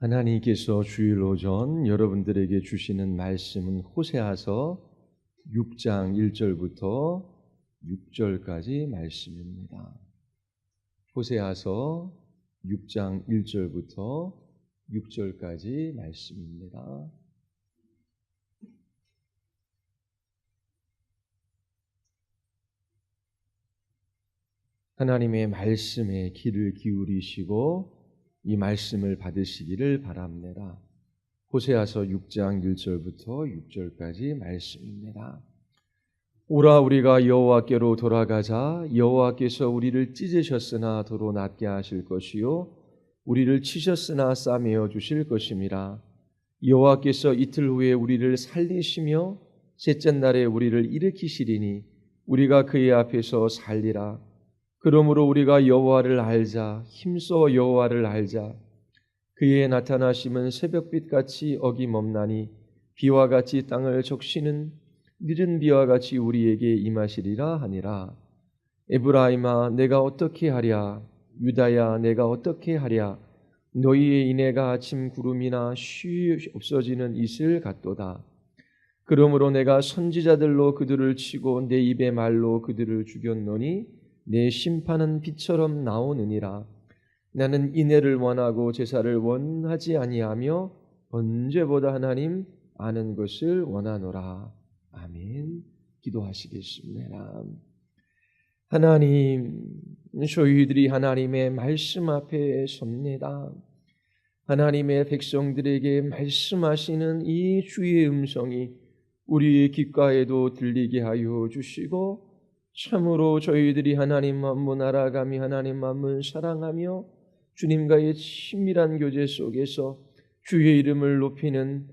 하나님께서 주일 오전 여러분들에게 주시는 말씀은 호세아서 6장 1절부터 6절까지 말씀입니다. 호세아서 6장 1절부터 6절까지 말씀입니다. 하나님의 말씀에 귀를 기울이시고 이 말씀을 받으시기를 바랍니다. 호세아서 6장 1절부터 6절까지 말씀입니다. 오라 우리가 여호와께로 돌아가자. 여호와께서 우리를 찢으셨으나 도로 낫게 하실 것이요 우리를 치셨으나 싸매어 주실 것임이라. 여호와께서 이틀 후에 우리를 살리시며 셋째 날에 우리를 일으키시리니 우리가 그의 앞에서 살리라. 그러므로 우리가 여호와를 알자. 힘써 여호와를 알자. 그의 나타나심은 새벽빛같이 어김없나니 비와 같이 땅을 적시는 늦은 비와 같이 우리에게 임하시리라 하니라. 에브라임아 내가 어떻게 하랴. 유다야 내가 어떻게 하랴. 너희의 인애가 아침 구름이나 쉬 없어지는 이슬 같도다. 그러므로 내가 선지자들로 그들을 치고 내 입의 말로 그들을 죽였노니 내 심판은 빛처럼 나오느니라. 나는 인애를 원하고 제사를 원하지 아니하며 번제보다 하나님 아는 것을 원하노라. 아멘. 기도하시겠습니다. 하나님, 저희들이 하나님의 말씀 앞에 섭니다. 하나님의 백성들에게 말씀하시는 이 주의 음성이 우리의 귓가에도 들리게 하여 주시고 참으로 저희들이 하나님 만문 알아가며 하나님 만문 사랑하며 주님과의 친밀한 교제 속에서 주의 이름을 높이는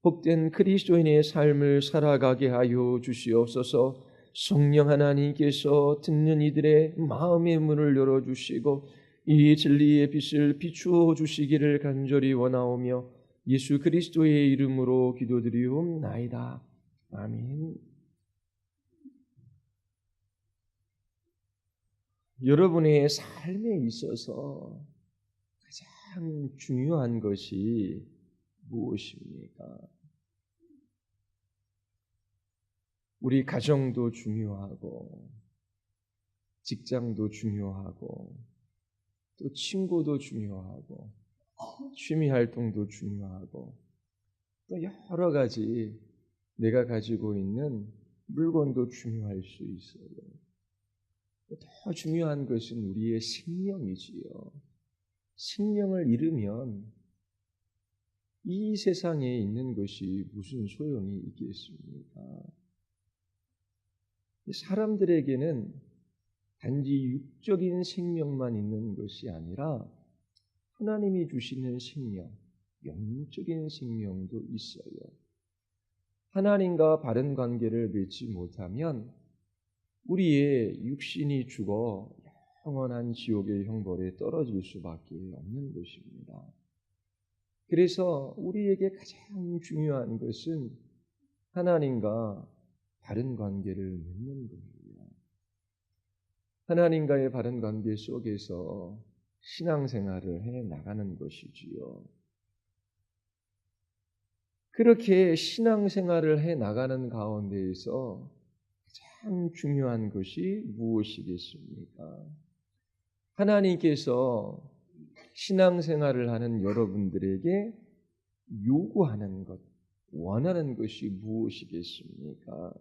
복된 그리스도인의 삶을 살아가게 하여 주시옵소서. 성령 하나님께서 듣는 이들의 마음의 문을 열어주시고 이 진리의 빛을 비추어 주시기를 간절히 원하오며 예수 그리스도의 이름으로 기도드리옵나이다. 아멘. 여러분의 삶에 있어서 가장 중요한 것이 무엇입니까? 우리 가정도 중요하고 직장도 중요하고 또 친구도 중요하고 취미 활동도 중요하고 또 여러 가지 내가 가지고 있는 물건도 중요할 수 있어요. 더 중요한 것은 우리의 생명이지요. 생명을 잃으면 이 세상에 있는 것이 무슨 소용이 있겠습니까? 사람들에게는 단지 육적인 생명만 있는 것이 아니라 하나님이 주시는 생명, 영적인 생명도 있어요. 하나님과 바른 관계를 맺지 못하면 우리의 육신이 죽어 영원한 지옥의 형벌에 떨어질 수밖에 없는 것입니다. 그래서 우리에게 가장 중요한 것은 하나님과 바른 관계를 맺는 거예요. 하나님과의 바른 관계 속에서 신앙생활을 해 나가는 것이지요. 그렇게 신앙생활을 해 나가는 가운데에서 가장 중요한 것이 무엇이겠습니까? 하나님께서 신앙생활을 하는 여러분들에게 요구하는 것, 원하는 것이 무엇이겠습니까?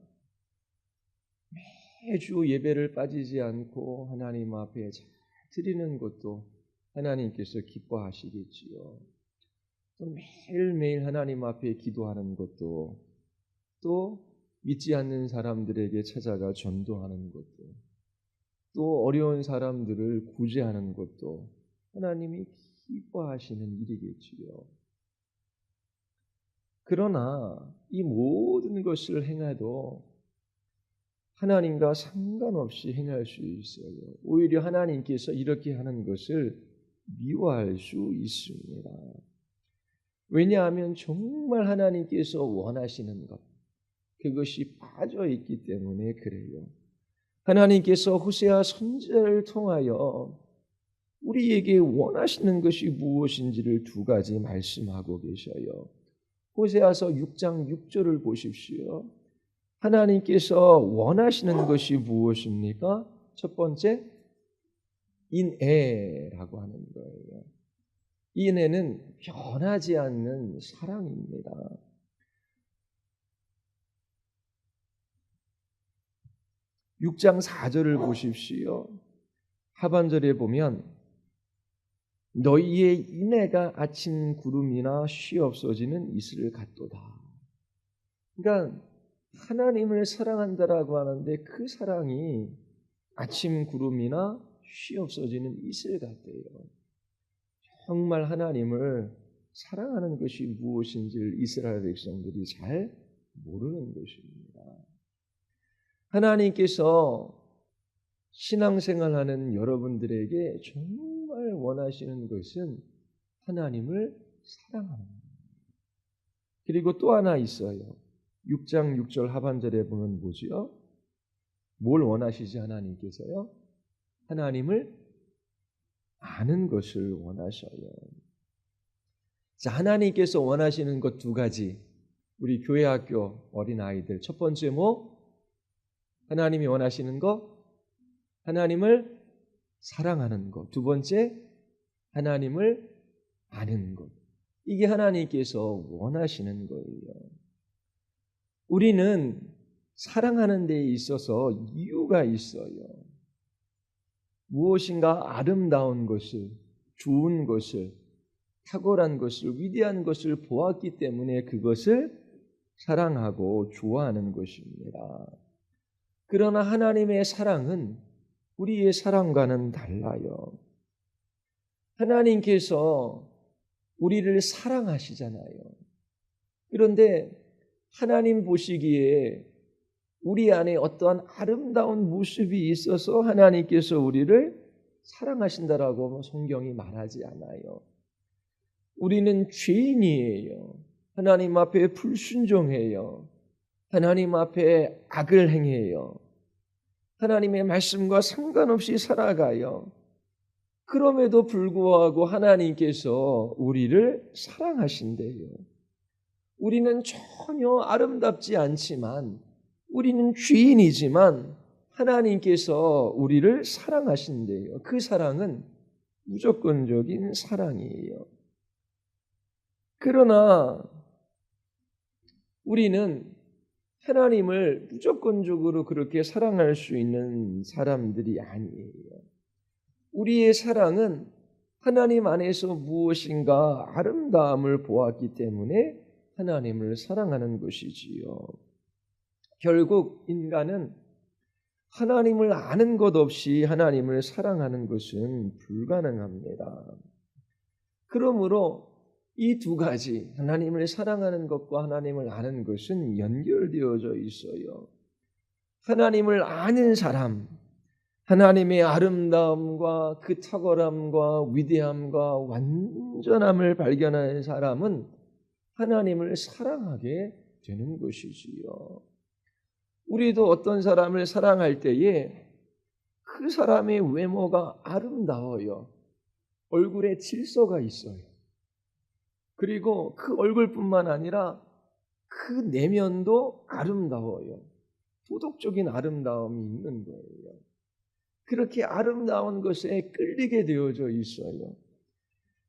매주 예배를 빠지지 않고 하나님 앞에 잘 드리는 것도 하나님께서 기뻐하시겠지요. 또 매일매일 하나님 앞에 기도하는 것도 또 믿지 않는 사람들에게 찾아가 전도하는 것도 또 어려운 사람들을 구제하는 것도 하나님이 기뻐하시는 일이겠지요. 그러나 이 모든 것을 행해도 하나님과 상관없이 행할 수 있어요. 오히려 하나님께서 이렇게 하는 것을 미워할 수 있습니다. 왜냐하면 정말 하나님께서 원하시는 것, 그것이 빠져 있기 때문에 그래요. 하나님께서 호세아 선지자를 통하여 우리에게 원하시는 것이 무엇인지를 두 가지 말씀하고 계셔요. 호세아서 6장 6절을 보십시오. 하나님께서 원하시는 것이 무엇입니까? 첫 번째, 인애라고 하는 거예요. 인애는 변하지 않는 사랑입니다. 6장 4절을 보십시오. 하반절에 보면 너희의 인애가 아침 구름이나 쉬 없어지는 이슬 같도다. 그러니까 하나님을 사랑한다라고 하는데 그 사랑이 아침 구름이나 쉬 없어지는 이슬 같대요. 정말 하나님을 사랑하는 것이 무엇인지를 이스라엘 백성들이 잘 모르는 것입니다. 하나님께서 신앙생활하는 여러분들에게 정말 원하시는 것은 하나님을 사랑하는 겁니다. 그리고 또 하나 있어요. 6장 6절 하반절에 보면 뭐지요? 뭘 원하시지 하나님께서요? 하나님을 아는 것을 원하셔요. 자, 하나님께서 원하시는 것 두 가지. 우리 교회 학교 어린아이들 첫 번째 뭐? 하나님이 원하시는 거? 하나님을 사랑하는 것. 두 번째, 하나님을 아는 것. 이게 하나님께서 원하시는 거예요. 우리는 사랑하는 데 있어서 이유가 있어요. 무엇인가 아름다운 것을, 좋은 것을, 탁월한 것을, 위대한 것을 보았기 때문에 그것을 사랑하고 좋아하는 것입니다. 그러나 하나님의 사랑은 우리의 사랑과는 달라요. 하나님께서 우리를 사랑하시잖아요. 그런데 하나님 보시기에 우리 안에 어떠한 아름다운 모습이 있어서 하나님께서 우리를 사랑하신다라고 성경이 말하지 않아요. 우리는 죄인이에요. 하나님 앞에 불순종해요. 하나님 앞에 악을 행해요. 하나님의 말씀과 상관없이 살아가요. 그럼에도 불구하고 하나님께서 우리를 사랑하신대요. 우리는 전혀 아름답지 않지만, 우리는 죄인이지만 하나님께서 우리를 사랑하신대요. 그 사랑은 무조건적인 사랑이에요. 그러나 우리는 하나님을 무조건적으로 그렇게 사랑할 수 있는 사람들이 아니에요. 우리의 사랑은 하나님 안에서 무엇인가 아름다움을 보았기 때문에 하나님을 사랑하는 것이지요. 결국 인간은 하나님을 아는 것 없이 하나님을 사랑하는 것은 불가능합니다. 그러므로 이 두 가지, 하나님을 사랑하는 것과 하나님을 아는 것은 연결되어져 있어요. 하나님을 아는 사람, 하나님의 아름다움과 그 탁월함과 위대함과 완전함을 발견하는 사람은 하나님을 사랑하게 되는 것이지요. 우리도 어떤 사람을 사랑할 때에 그 사람의 외모가 아름다워요. 얼굴에 질서가 있어요. 그리고 그 얼굴뿐만 아니라 그 내면도 아름다워요. 도덕적인 아름다움이 있는 거예요. 그렇게 아름다운 것에 끌리게 되어져 있어요.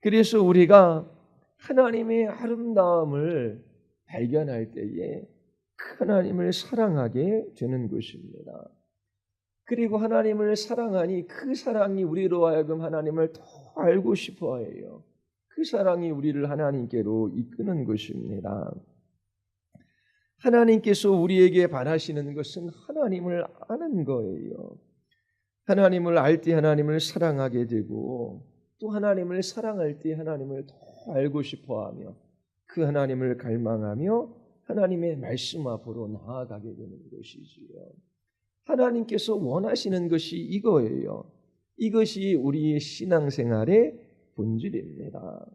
그래서 우리가 하나님의 아름다움을 발견할 때에 하나님을 사랑하게 되는 것입니다. 그리고 하나님을 사랑하니 그 사랑이 우리로 하여금 하나님을 더 알고 싶어 해요. 그 사랑이 우리를 하나님께로 이끄는 것입니다. 하나님께서 우리에게 바라시는 것은 하나님을 아는 거예요. 하나님을 알 때 하나님을 사랑하게 되고 또 하나님을 사랑할 때 하나님을 더 알고 싶어하며 그 하나님을 갈망하며 하나님의 말씀 앞으로 나아가게 되는 것이지요. 하나님께서 원하시는 것이 이거예요. 이것이 우리의 신앙생활의 본질입니다.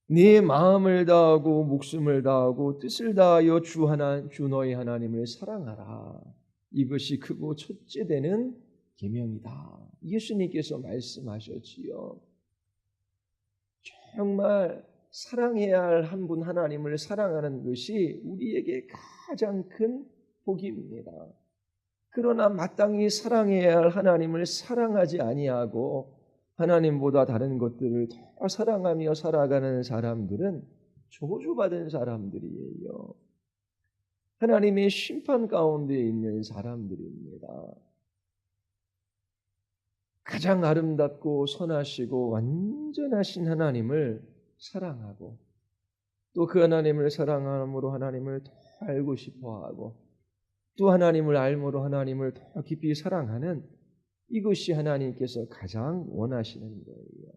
네 마음을 다하고 목숨을 다하고 뜻을 다하여 주 너의 하나님을 사랑하라. 이것이 크고 첫째 되는 계명이다. 예수님께서 말씀하셨지요. 정말 사랑해야 할 한 분 하나님을 사랑하는 것이 우리에게 가장 큰 복입니다. 그러나 마땅히 사랑해야 할 하나님을 사랑하지 아니하고 하나님보다 다른 것들을 더 사랑하며 살아가는 사람들은 저주받은 사람들이에요. 하나님의 심판 가운데 있는 사람들입니다. 가장 아름답고 선하시고 완전하신 하나님을 사랑하고 또 그 하나님을 사랑함으로 하나님을 더 알고 싶어하고 또 하나님을 알므로 하나님을 더 깊이 사랑하는 이것이 하나님께서 가장 원하시는 거예요.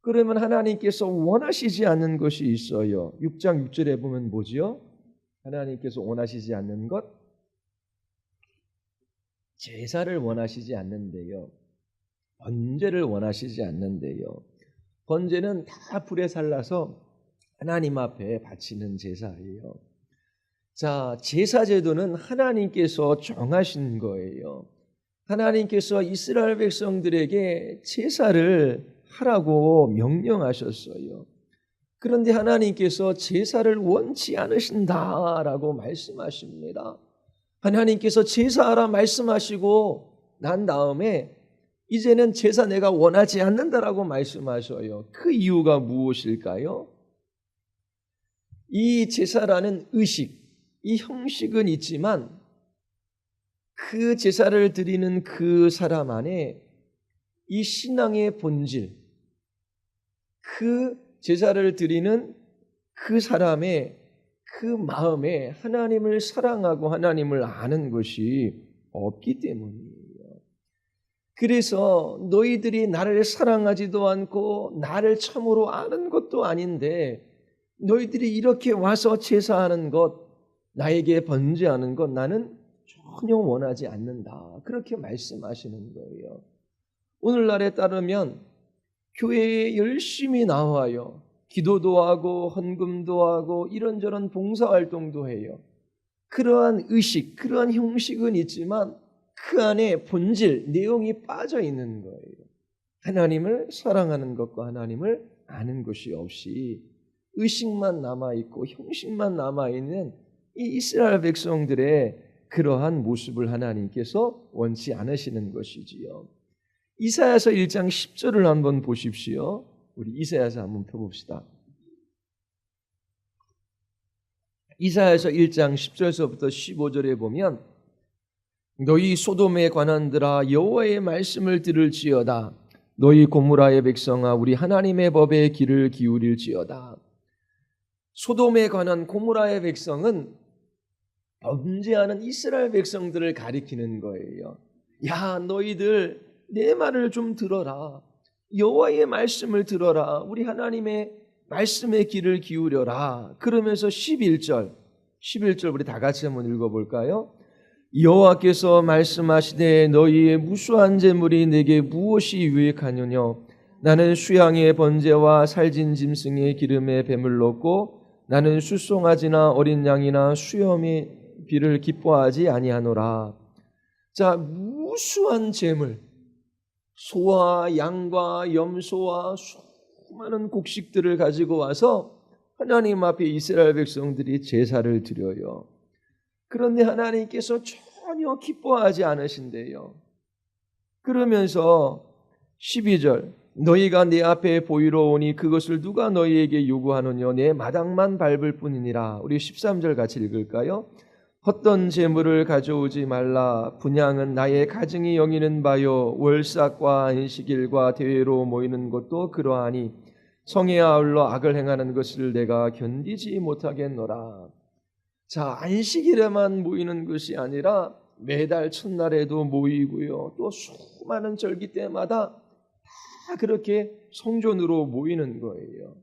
그러면 하나님께서 원하시지 않는 것이 있어요. 6장 6절에 보면 뭐지요? 하나님께서 원하시지 않는 것? 제사를 원하시지 않는데요. 번제를 원하시지 않는데요. 번제는 다 불에 살라서 하나님 앞에 바치는 제사예요. 자, 제사 제도는 하나님께서 정하신 거예요. 하나님께서 이스라엘 백성들에게 제사를 하라고 명령하셨어요. 그런데 하나님께서 제사를 원치 않으신다라고 말씀하십니다. 하나님께서 제사하라 말씀하시고 난 다음에 이제는 제사 내가 원하지 않는다라고 말씀하셔요. 그 이유가 무엇일까요? 이 제사라는 의식, 이 형식은 있지만 그 제사를 드리는 그 사람 안에 이 신앙의 본질, 그 제사를 드리는 그 사람의 그 마음에 하나님을 사랑하고 하나님을 아는 것이 없기 때문이에요. 그래서 너희들이 나를 사랑하지도 않고 나를 참으로 아는 것도 아닌데 너희들이 이렇게 와서 제사하는 것, 나에게 번제하는 것 나는 전혀 원하지 않는다. 그렇게 말씀하시는 거예요. 오늘날에 따르면 교회에 열심히 나와요. 기도도 하고 헌금도 하고 이런저런 봉사활동도 해요. 그러한 의식, 그러한 형식은 있지만 그 안에 본질, 내용이 빠져 있는 거예요. 하나님을 사랑하는 것과 하나님을 아는 것이 없이 의식만 남아있고 형식만 남아있는 이 이스라엘 백성들의 그러한 모습을 하나님께서 원치 않으시는 것이지요. 이사야서 1장 10절을 한번 보십시오. 우리 이사야서 한번 펴봅시다. 이사야서 1장 10절서부터 15절에 보면 너희 소돔의 관한들아 여호와의 말씀을 들을지어다. 너희 고무라의 백성아 우리 하나님의 법에 귀를 기울일지어다. 소돔에 관한 고무라의 백성은 범죄하는 이스라엘 백성들을 가리키는 거예요. 야, 너희들 내 말을 좀 들어라. 여호와의 말씀을 들어라. 우리 하나님의 말씀에 귀를 기울여라. 그러면서 11절 우리 다 같이 한번 읽어볼까요? 여호와께서 말씀하시되 너희의 무수한 재물이 내게 무엇이 유익하느냐? 나는 수양의 번제와 살진 짐승의 기름에 뱀을 넣고 나는 숫송아지나 어린 양이나 수염의 비를 기뻐하지 아니하노라. 자, 무수한 재물, 소와 양과 염소와 수많은 곡식들을 가지고 와서 하나님 앞에 이스라엘 백성들이 제사를 드려요. 그런데 하나님께서 전혀 기뻐하지 않으신대요. 그러면서 12절 너희가 내 앞에 보이러 오니 그것을 누가 너희에게 요구하느냐? 내 마당만 밟을 뿐이니라. 우리 13절 같이 읽을까요? 헛된 재물을 가져오지 말라. 분향은 나의 가증이 여기는 바요. 월삭과 안식일과 대회로 모이는 것도 그러하니 성에 아울러 악을 행하는 것을 내가 견디지 못하겠노라. 자, 안식일에만 모이는 것이 아니라 매달 첫날에도 모이고요. 또 수많은 절기 때마다 다 그렇게 성전으로 모이는 거예요.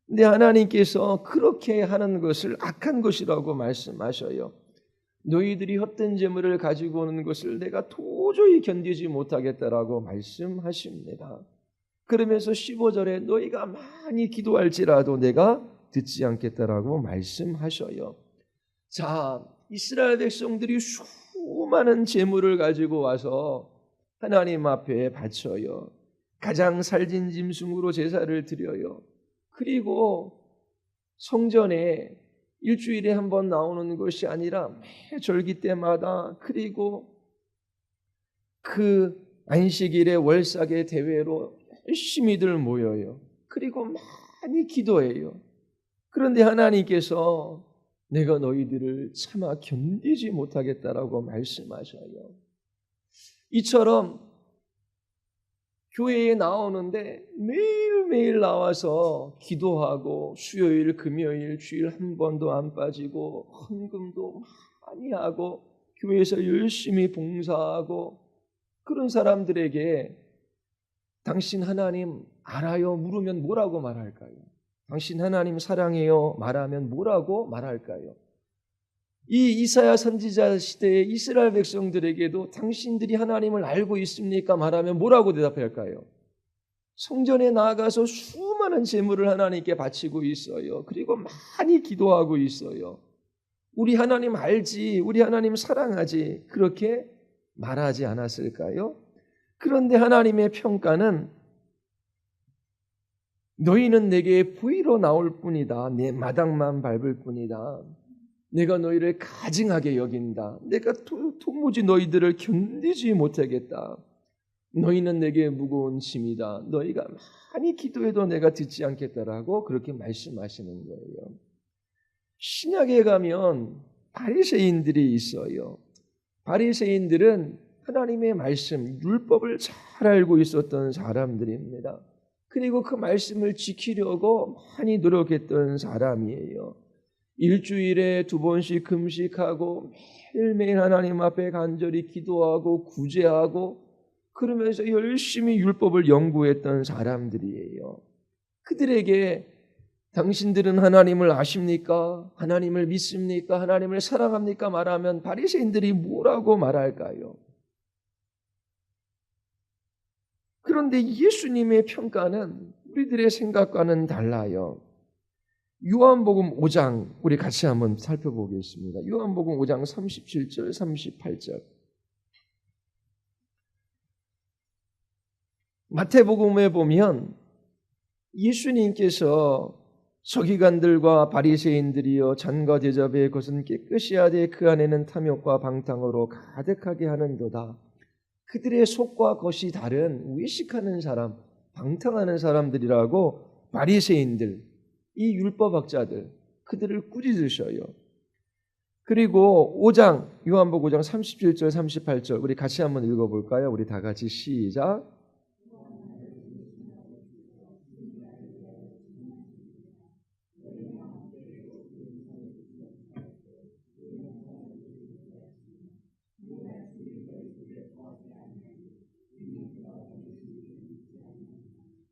근데 하나님께서 그렇게 하는 것을 악한 것이라고 말씀하셔요. 너희들이 헛된 재물을 가지고 오는 것을 내가 도저히 견디지 못하겠다라고 말씀하십니다. 그러면서 15절에 너희가 많이 기도할지라도 내가 듣지 않겠다라고 말씀하셔요. 자, 이스라엘 백성들이 수많은 재물을 가지고 와서 하나님 앞에 바쳐요. 가장 살진 짐승으로 제사를 드려요. 그리고 성전에 일주일에 한 번 나오는 것이 아니라 매 절기 때마다, 그리고 그 안식일의 월삭의 대회로 열심히들 모여요. 그리고 많이 기도해요. 그런데 하나님께서 내가 너희들을 차마 견디지 못하겠다라고 말씀하셔요. 이처럼 교회에 나오는데 매일매일 나와서 기도하고 수요일, 금요일, 주일 한 번도 안 빠지고 헌금도 많이 하고 교회에서 열심히 봉사하고, 그런 사람들에게 당신 하나님 알아요? 물으면 뭐라고 말할까요? 당신 하나님 사랑해요? 말하면 뭐라고 말할까요? 이 이사야 선지자 시대의 이스라엘 백성들에게도 당신들이 하나님을 알고 있습니까? 말하면 뭐라고 대답할까요? 성전에 나아가서 수많은 제물을 하나님께 바치고 있어요. 그리고 많이 기도하고 있어요. 우리 하나님 알지, 우리 하나님 사랑하지, 그렇게 말하지 않았을까요? 그런데 하나님의 평가는 너희는 내게 부위로 나올 뿐이다. 내 마당만 밟을 뿐이다. 내가 너희를 가증하게 여긴다. 내가 도무지 너희들을 견디지 못하겠다. 너희는 내게 무거운 짐이다. 너희가 많이 기도해도 내가 듣지 않겠다라고 그렇게 말씀하시는 거예요. 신약에 가면 바리새인들이 있어요. 바리새인들은 하나님의 말씀, 율법을 잘 알고 있었던 사람들입니다. 그리고 그 말씀을 지키려고 많이 노력했던 사람이에요. 일주일에 2번씩 금식하고 매일매일 하나님 앞에 간절히 기도하고 구제하고 그러면서 열심히 율법을 연구했던 사람들이에요. 그들에게 당신들은 하나님을 아십니까? 하나님을 믿습니까? 하나님을 사랑합니까? 말하면 바리새인들이 뭐라고 말할까요? 그런데 예수님의 평가는 우리들의 생각과는 달라요. 요한복음 5장 우리 같이 한번 살펴보겠습니다. 요한복음 5장 37절 38절. 마태복음에 보면 예수님께서 서기관들과 바리새인들이여 잔과 대접의 것은 깨끗이 하되 그 안에는 탐욕과 방탕으로 가득하게 하는도다. 그들의 속과 겉이 다른 외식하는 사람, 방탕하는 사람들이라고 바리새인들, 이 율법학자들, 그들을 꾸짖으셔요. 그리고 5장, 요한복음 5장 37절 38절 우리 같이 한번 읽어볼까요? 우리 다 같이 시작.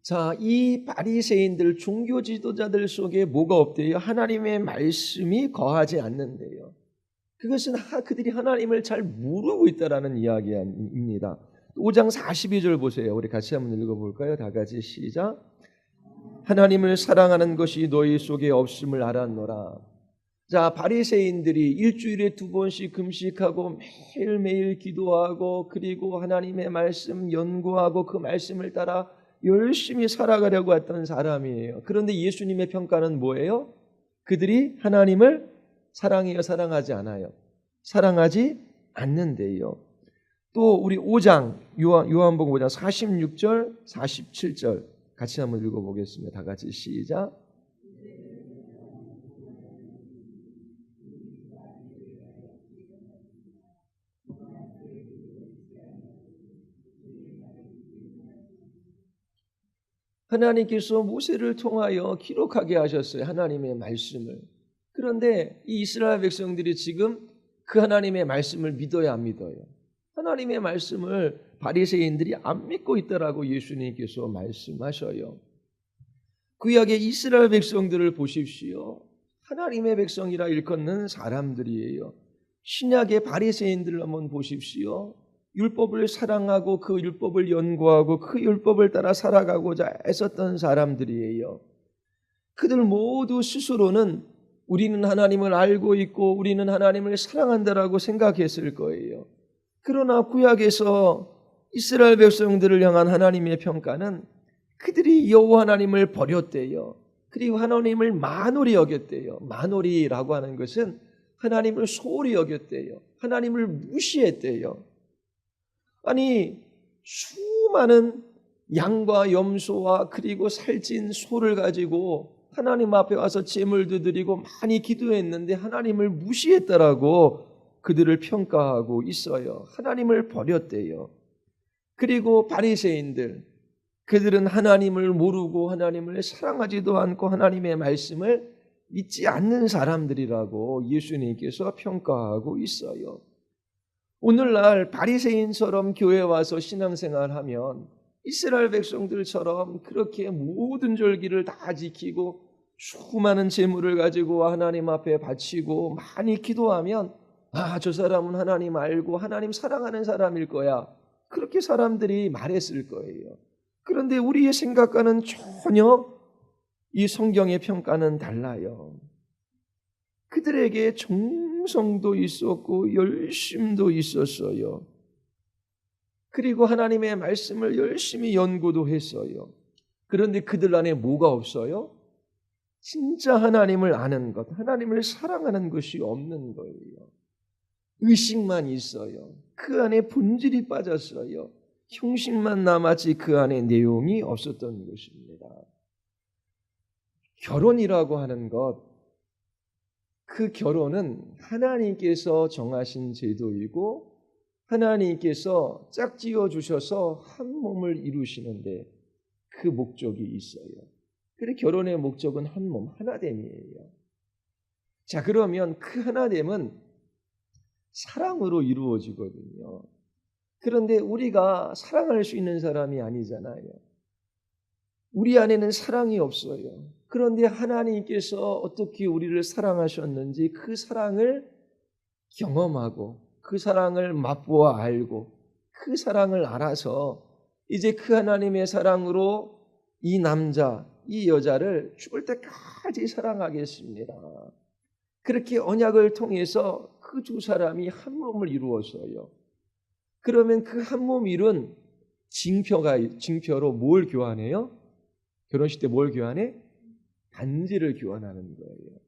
자, 이 바리새인들 종교 지도자들 속에 뭐가 없대요? 하나님의 말씀이 거하지 않는데요. 그것은 그들이 하나님을 잘 모르고 있다라는 이야기입니다. 5장 42절 보세요. 우리 같이 한번 읽어볼까요? 다 같이 시작. 하나님을 사랑하는 것이 너희 속에 없음을 알았노라. 자, 바리새인들이 일주일에 2번씩 금식하고 매일매일 기도하고 그리고 하나님의 말씀 연구하고 그 말씀을 따라 열심히 살아가려고 했던 사람이에요. 그런데 예수님의 평가는 뭐예요? 그들이 하나님을 사랑해요, 사랑하지 않아요? 사랑하지 않는데요. 또 우리 5장 요한복음 5장 46절 47절 같이 한번 읽어보겠습니다. 다 같이 시작. 하나님께서 모세를 통하여 기록하게 하셨어요. 하나님의 말씀을. 그런데 이 이스라엘 백성들이 지금 그 하나님의 말씀을 믿어야 안 믿어요? 하나님의 말씀을 바리새인들이 안 믿고 있다라고 예수님께서 말씀하셔요. 구약의 이스라엘 백성들을 보십시오. 하나님의 백성이라 일컫는 사람들이에요. 신약의 바리새인들을 한번 보십시오. 율법을 사랑하고 그 율법을 연구하고 그 율법을 따라 살아가고자 애썼던 사람들이에요. 그들 모두 스스로는 우리는 하나님을 알고 있고 우리는 하나님을 사랑한다라고 생각했을 거예요. 그러나 구약에서 이스라엘 백성들을 향한 하나님의 평가는 그들이 여호와 하나님을 버렸대요. 그리고 하나님을 만홀히 여겼대요. 만홀히라고 하는 것은 하나님을 소홀히 여겼대요. 하나님을 무시했대요. 아니, 수많은 양과 염소와 그리고 살찐 소를 가지고 하나님 앞에 와서 제물도 드리고 많이 기도했는데 하나님을 무시했다라고 그들을 평가하고 있어요. 하나님을 버렸대요. 그리고 바리새인들, 그들은 하나님을 모르고 하나님을 사랑하지도 않고 하나님의 말씀을 믿지 않는 사람들이라고 예수님께서 평가하고 있어요. 오늘날 바리새인처럼 교회에 와서 신앙생활하면 이스라엘 백성들처럼 그렇게 모든 절기를 다 지키고 수많은 재물을 가지고 하나님 앞에 바치고 많이 기도하면 저 사람은 하나님 알고 하나님 사랑하는 사람일 거야. 그렇게 사람들이 말했을 거예요. 그런데 우리의 생각과는 전혀 이 성경의 평가는 달라요. 그들에게 정성도 있었고 열심도 있었어요. 그리고 하나님의 말씀을 열심히 연구도 했어요. 그런데 그들 안에 뭐가 없어요? 진짜 하나님을 아는 것, 하나님을 사랑하는 것이 없는 거예요. 의식만 있어요. 그 안에 본질이 빠졌어요. 형식만 남았지 그 안에 내용이 없었던 것입니다. 결혼이라고 하는 것, 그 결혼은 하나님께서 정하신 제도이고 하나님께서 짝지어 주셔서 한 몸을 이루시는데 그 목적이 있어요. 그래서 결혼의 목적은 한 몸, 하나됨이에요. 자, 그러면 그 하나됨은 사랑으로 이루어지거든요. 그런데 우리가 사랑할 수 있는 사람이 아니잖아요. 우리 안에는 사랑이 없어요. 그런데 하나님께서 어떻게 우리를 사랑하셨는지 그 사랑을 경험하고 그 사랑을 맛보아 알고 그 사랑을 알아서 이제 그 하나님의 사랑으로 이 남자, 이 여자를 죽을 때까지 사랑하겠습니다. 그렇게 언약을 통해서 그 두 사람이 한 몸을 이루었어요. 그러면 그 한 몸 이룬 징표로 뭘 교환해요? 결혼식 때 뭘 교환해? 반지를 교환하는 거예요.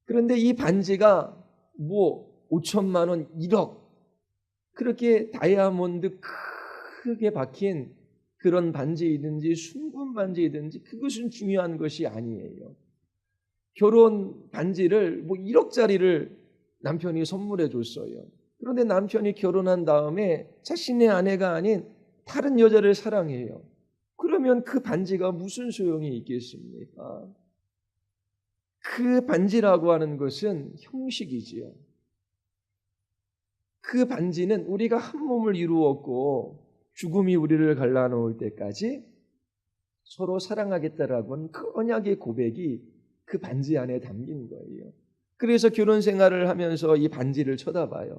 그런데 이 반지가 5천만 원, 1억 그렇게 다이아몬드 크게 박힌 그런 반지이든지 순금 반지이든지 그것은 중요한 것이 아니에요. 결혼 반지를 1억짜리를 남편이 선물해 줬어요. 그런데 남편이 결혼한 다음에 자신의 아내가 아닌 다른 여자를 사랑해요. 그러면 그 반지가 무슨 소용이 있겠습니까? 그 반지라고 하는 것은 형식이지요. 그 반지는 우리가 한 몸을 이루었고 죽음이 우리를 갈라놓을 때까지 서로 사랑하겠다라고 하는 그 언약의 고백이 그 반지 안에 담긴 거예요. 그래서 결혼 생활을 하면서 이 반지를 쳐다봐요.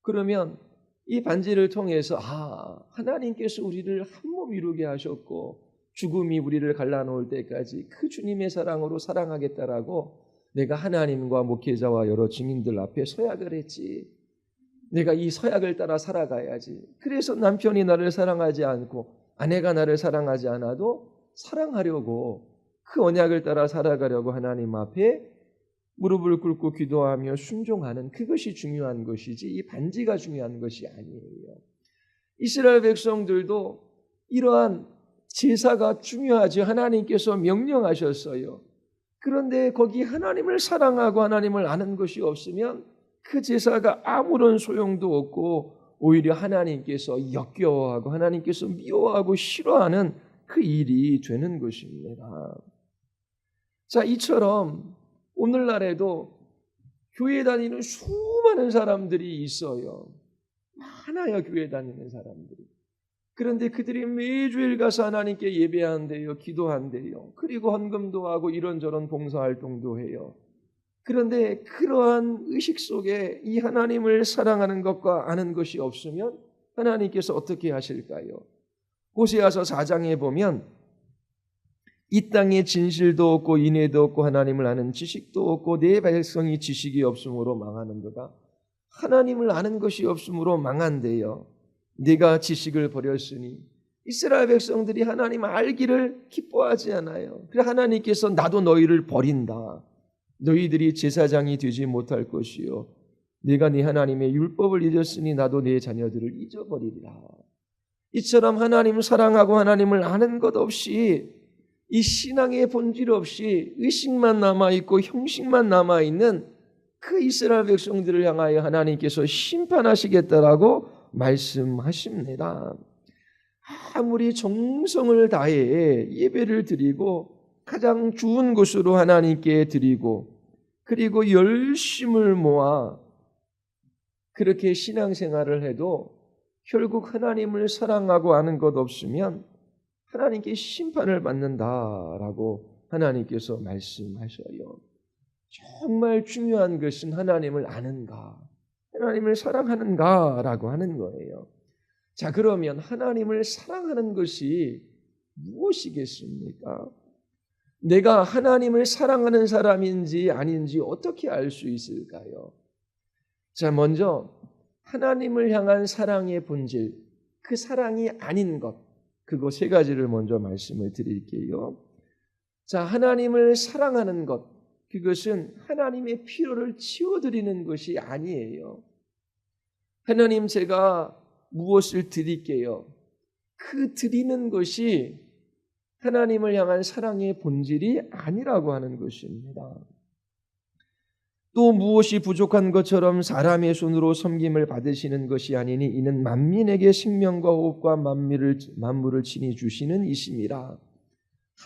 그러면 이 반지를 통해서 하나님께서 우리를 한 몸 이루게 하셨고 죽음이 우리를 갈라놓을 때까지 그 주님의 사랑으로 사랑하겠다라고 내가 하나님과 목회자와 여러 증인들 앞에 서약을 했지. 내가 이 서약을 따라 살아가야지. 그래서 남편이 나를 사랑하지 않고 아내가 나를 사랑하지 않아도 사랑하려고 그 언약을 따라 살아가려고 하나님 앞에 무릎을 꿇고 기도하며 순종하는 그것이 중요한 것이지 이 반지가 중요한 것이 아니에요. 이스라엘 백성들도 이러한 제사가 중요하지 하나님께서 명령하셨어요. 그런데 거기 하나님을 사랑하고 하나님을 아는 것이 없으면 그 제사가 아무런 소용도 없고 오히려 하나님께서 역겨워하고 하나님께서 미워하고 싫어하는 그 일이 되는 것입니다. 자, 이처럼 오늘날에도 교회 다니는 수많은 사람들이 있어요. 많아요, 교회 다니는 사람들이. 그런데 그들이 매주일 가서 하나님께 예배한대요, 기도한대요. 그리고 헌금도 하고 이런저런 봉사활동도 해요. 그런데 그러한 의식 속에 이 하나님을 사랑하는 것과 아는 것이 없으면 하나님께서 어떻게 하실까요? 호세아서 4장에 보면 이 땅에 진실도 없고 인애도 없고 하나님을 아는 지식도 없고 내 백성이 지식이 없으므로 망하는도다. 하나님을 아는 것이 없으므로 망한대요. 네가 지식을 버렸으니 이스라엘 백성들이 하나님 알기를 기뻐하지 않아요. 그래 하나님께서 나도 너희를 버린다. 너희들이 제사장이 되지 못할 것이요 네가 네 하나님의 율법을 잊었으니 나도 네 자녀들을 잊어버리리라. 이처럼 하나님을 사랑하고 하나님을 아는 것 없이 이 신앙의 본질 없이 의식만 남아있고 형식만 남아있는 그 이스라엘 백성들을 향하여 하나님께서 심판하시겠다라고 말씀하십니다. 아무리 정성을 다해 예배를 드리고 가장 좋은 곳으로 하나님께 드리고 그리고 열심을 모아 그렇게 신앙생활을 해도 결국 하나님을 사랑하고 아는 것 없으면 하나님께 심판을 받는다라고 하나님께서 말씀하셔요. 정말 중요한 것은 하나님을 아는가, 하나님을 사랑하는가라고 하는 거예요. 자, 그러면 하나님을 사랑하는 것이 무엇이겠습니까? 내가 하나님을 사랑하는 사람인지 아닌지 어떻게 알 수 있을까요? 자, 먼저 하나님을 향한 사랑의 본질, 그 사랑이 아닌 것, 그거 세 가지를 먼저 말씀을 드릴게요. 자, 하나님을 사랑하는 것, 그것은 하나님의 필요를 채워드리는 것이 아니에요. 하나님 제가 무엇을 드릴게요? 그 드리는 것이 하나님을 향한 사랑의 본질이 아니라고 하는 것입니다. 또 무엇이 부족한 것처럼 사람의 손으로 섬김을 받으시는 것이 아니니 이는 만민에게 생명과 호흡과 만물을 친히 주시는 이심이라.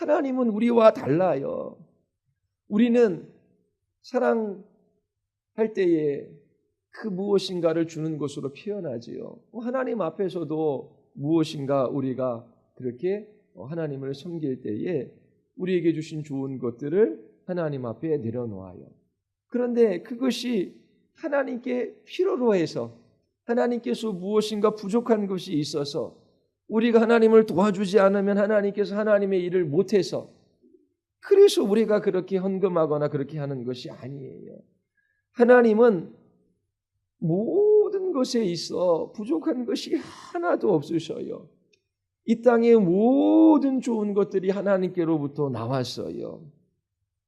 하나님은 우리와 달라요. 우리는 사랑할 때에 그 무엇인가를 주는 것으로 표현하지요. 하나님 앞에서도 무엇인가 우리가 그렇게 하나님을 섬길 때에 우리에게 주신 좋은 것들을 하나님 앞에 내려놓아요. 그런데 그것이 하나님께 필요로 해서 하나님께서 무엇인가 부족한 것이 있어서 우리가 하나님을 도와주지 않으면 하나님께서 하나님의 일을 못해서 그래서 우리가 그렇게 헌금하거나 그렇게 하는 것이 아니에요. 하나님은 모든 것에 있어 부족한 것이 하나도 없으셔요. 이 땅의 모든 좋은 것들이 하나님께로부터 나왔어요.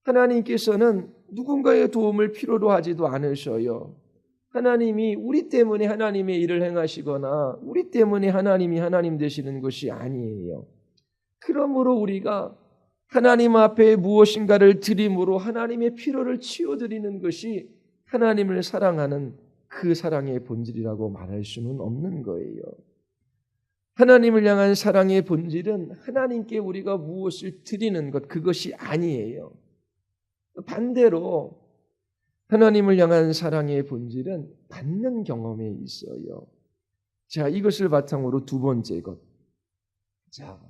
하나님께서는 누군가의 도움을 필요로 하지도 않으셔요. 하나님이 우리 때문에 하나님의 일을 행하시거나 우리 때문에 하나님이 하나님 되시는 것이 아니에요. 그러므로 우리가 하나님 앞에 무엇인가를 드림으로 하나님의 필요를 채워드리는 것이 하나님을 사랑하는 그 사랑의 본질이라고 말할 수는 없는 거예요. 하나님을 향한 사랑의 본질은 하나님께 우리가 무엇을 드리는 것, 그것이 아니에요. 반대로 하나님을 향한 사랑의 본질은 받는 경험에 있어요. 자, 이것을 바탕으로 두 번째 것. 자,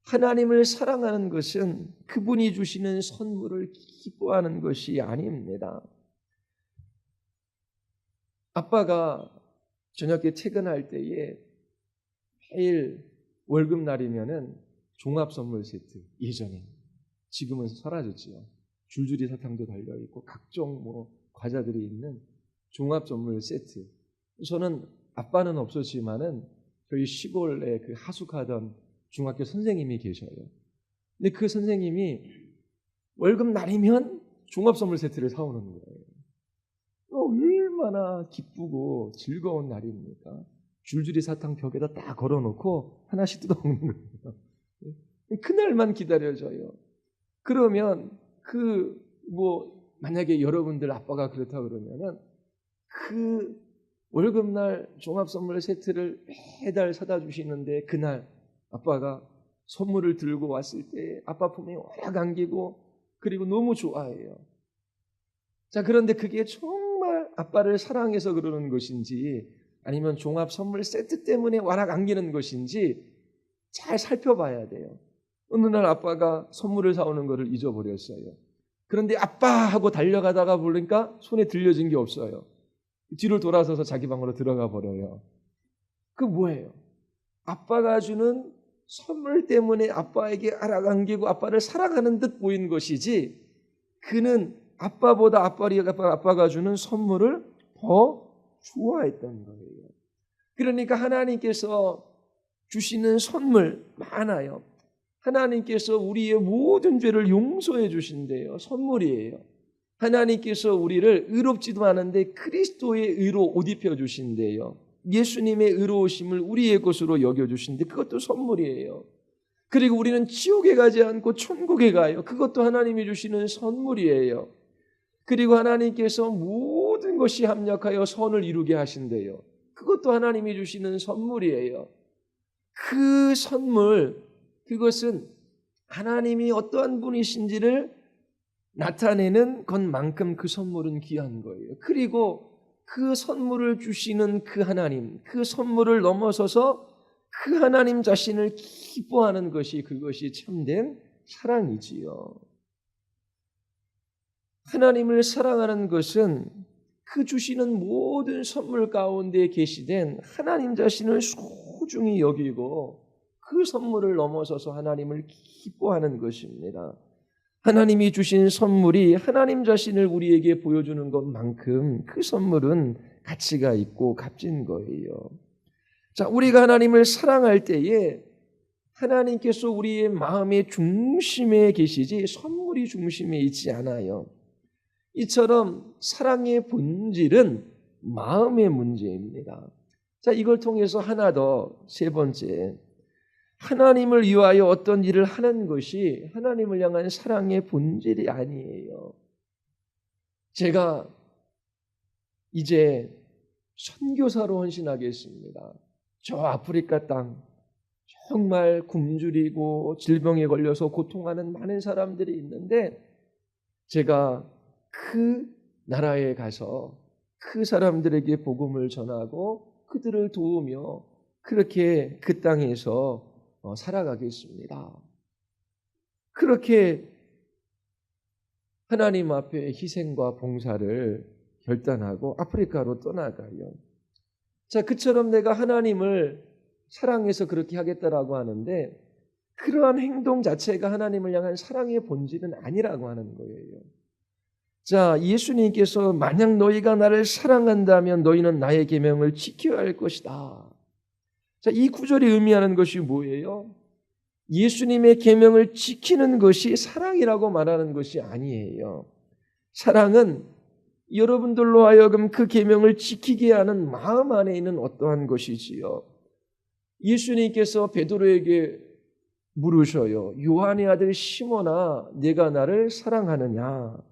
하나님을 사랑하는 것은 그분이 주시는 선물을 기뻐하는 것이 아닙니다. 아빠가 저녁에 퇴근할 때에 매일 월급날이면은 종합 선물 세트, 예전에, 지금은 사라졌지요. 줄줄이 사탕도 달려있고 각종 과자들이 있는 종합 선물 세트. 저는 아빠는 없었지만은 저희 시골에 그 하숙하던 중학교 선생님이 계셔요. 근데 그 선생님이 월급날이면 종합 선물 세트를 사오는 거예요. 얼마나 기쁘고 즐거운 날입니까? 줄줄이 사탕 벽에다 딱 걸어놓고 하나씩 뜯어먹는 거예요. 그날만 기다려져요. 그러면 만약에 여러분들 아빠가 그렇다 그러면은 그 월급날 종합 선물 세트를 매달 사다 주시는데 그날 아빠가 선물을 들고 왔을 때 아빠 품에 오락 안기고 그리고 너무 좋아해요. 자, 그런데 그게 정말 아빠를 사랑해서 그러는 것인지 아니면 종합 선물 세트 때문에 와락 안기는 것인지 잘 살펴봐야 돼요. 어느 날 아빠가 선물을 사오는 것을 잊어버렸어요. 그런데 아빠 하고 달려가다가 보니까 손에 들려진 게 없어요. 뒤로 돌아서서 자기 방으로 들어가 버려요. 그 뭐예요? 아빠가 주는 선물 때문에 아빠에게 알아간기고 아빠를 사랑하는 듯 보인 것이지 그는 아빠가 주는 선물을 더 좋아했던 거예요. 그러니까 하나님께서 주시는 선물 많아요. 하나님께서 우리의 모든 죄를 용서해 주신대요. 선물이에요. 하나님께서 우리를 의롭지도 않은데 그리스도의 의로 옷 입혀 주신대요. 예수님의 의로우심을 우리의 것으로 여겨주신데 그것도 선물이에요. 그리고 우리는 지옥에 가지 않고 천국에 가요. 그것도 하나님이 주시는 선물이에요. 그리고 하나님께서 모든 것이 합력하여 선을 이루게 하신대요. 그것도 하나님이 주시는 선물이에요. 그 선물, 그것은 하나님이 어떠한 분이신지를 나타내는 것만큼 그 선물은 귀한 거예요. 그리고 그 선물을 주시는 그 하나님, 그 선물을 넘어서서 그 하나님 자신을 기뻐하는 것이 그것이 참된 사랑이지요. 하나님을 사랑하는 것은 그 주시는 모든 선물 가운데 계시된 하나님 자신을 소중히 여기고 그 선물을 넘어서서 하나님을 기뻐하는 것입니다. 하나님이 주신 선물이 하나님 자신을 우리에게 보여주는 것만큼 그 선물은 가치가 있고 값진 거예요. 자, 우리가 하나님을 사랑할 때에 하나님께서 우리의 마음의 중심에 계시지 선물이 중심에 있지 않아요. 이처럼 사랑의 본질은 마음의 문제입니다. 자, 이걸 통해서 하나 더, 세 번째, 하나님을 위하여 어떤 일을 하는 것이 하나님을 향한 사랑의 본질이 아니에요. 제가 이제 선교사로 헌신하겠습니다. 저 아프리카 땅, 정말 굶주리고 질병에 걸려서 고통하는 많은 사람들이 있는데 제가 그 나라에 가서 그 사람들에게 복음을 전하고 그들을 도우며 그렇게 그 땅에서 살아가겠습니다. 그렇게 하나님 앞에 희생과 봉사를 결단하고 아프리카로 떠나가요. 자, 그처럼 내가 하나님을 사랑해서 그렇게 하겠다라고 하는데 그러한 행동 자체가 하나님을 향한 사랑의 본질은 아니라고 하는 거예요. 자, 예수님께서 만약 너희가 나를 사랑한다면 너희는 나의 계명을 지켜야 할 것이다. 자, 이 구절이 의미하는 것이 뭐예요? 예수님의 계명을 지키는 것이 사랑이라고 말하는 것이 아니에요. 사랑은 여러분들로 하여금 그 계명을 지키게 하는 마음 안에 있는 어떠한 것이지요. 예수님께서 베드로에게 물으셔요. 요한의 아들 시몬아, 네가 나를 사랑하느냐?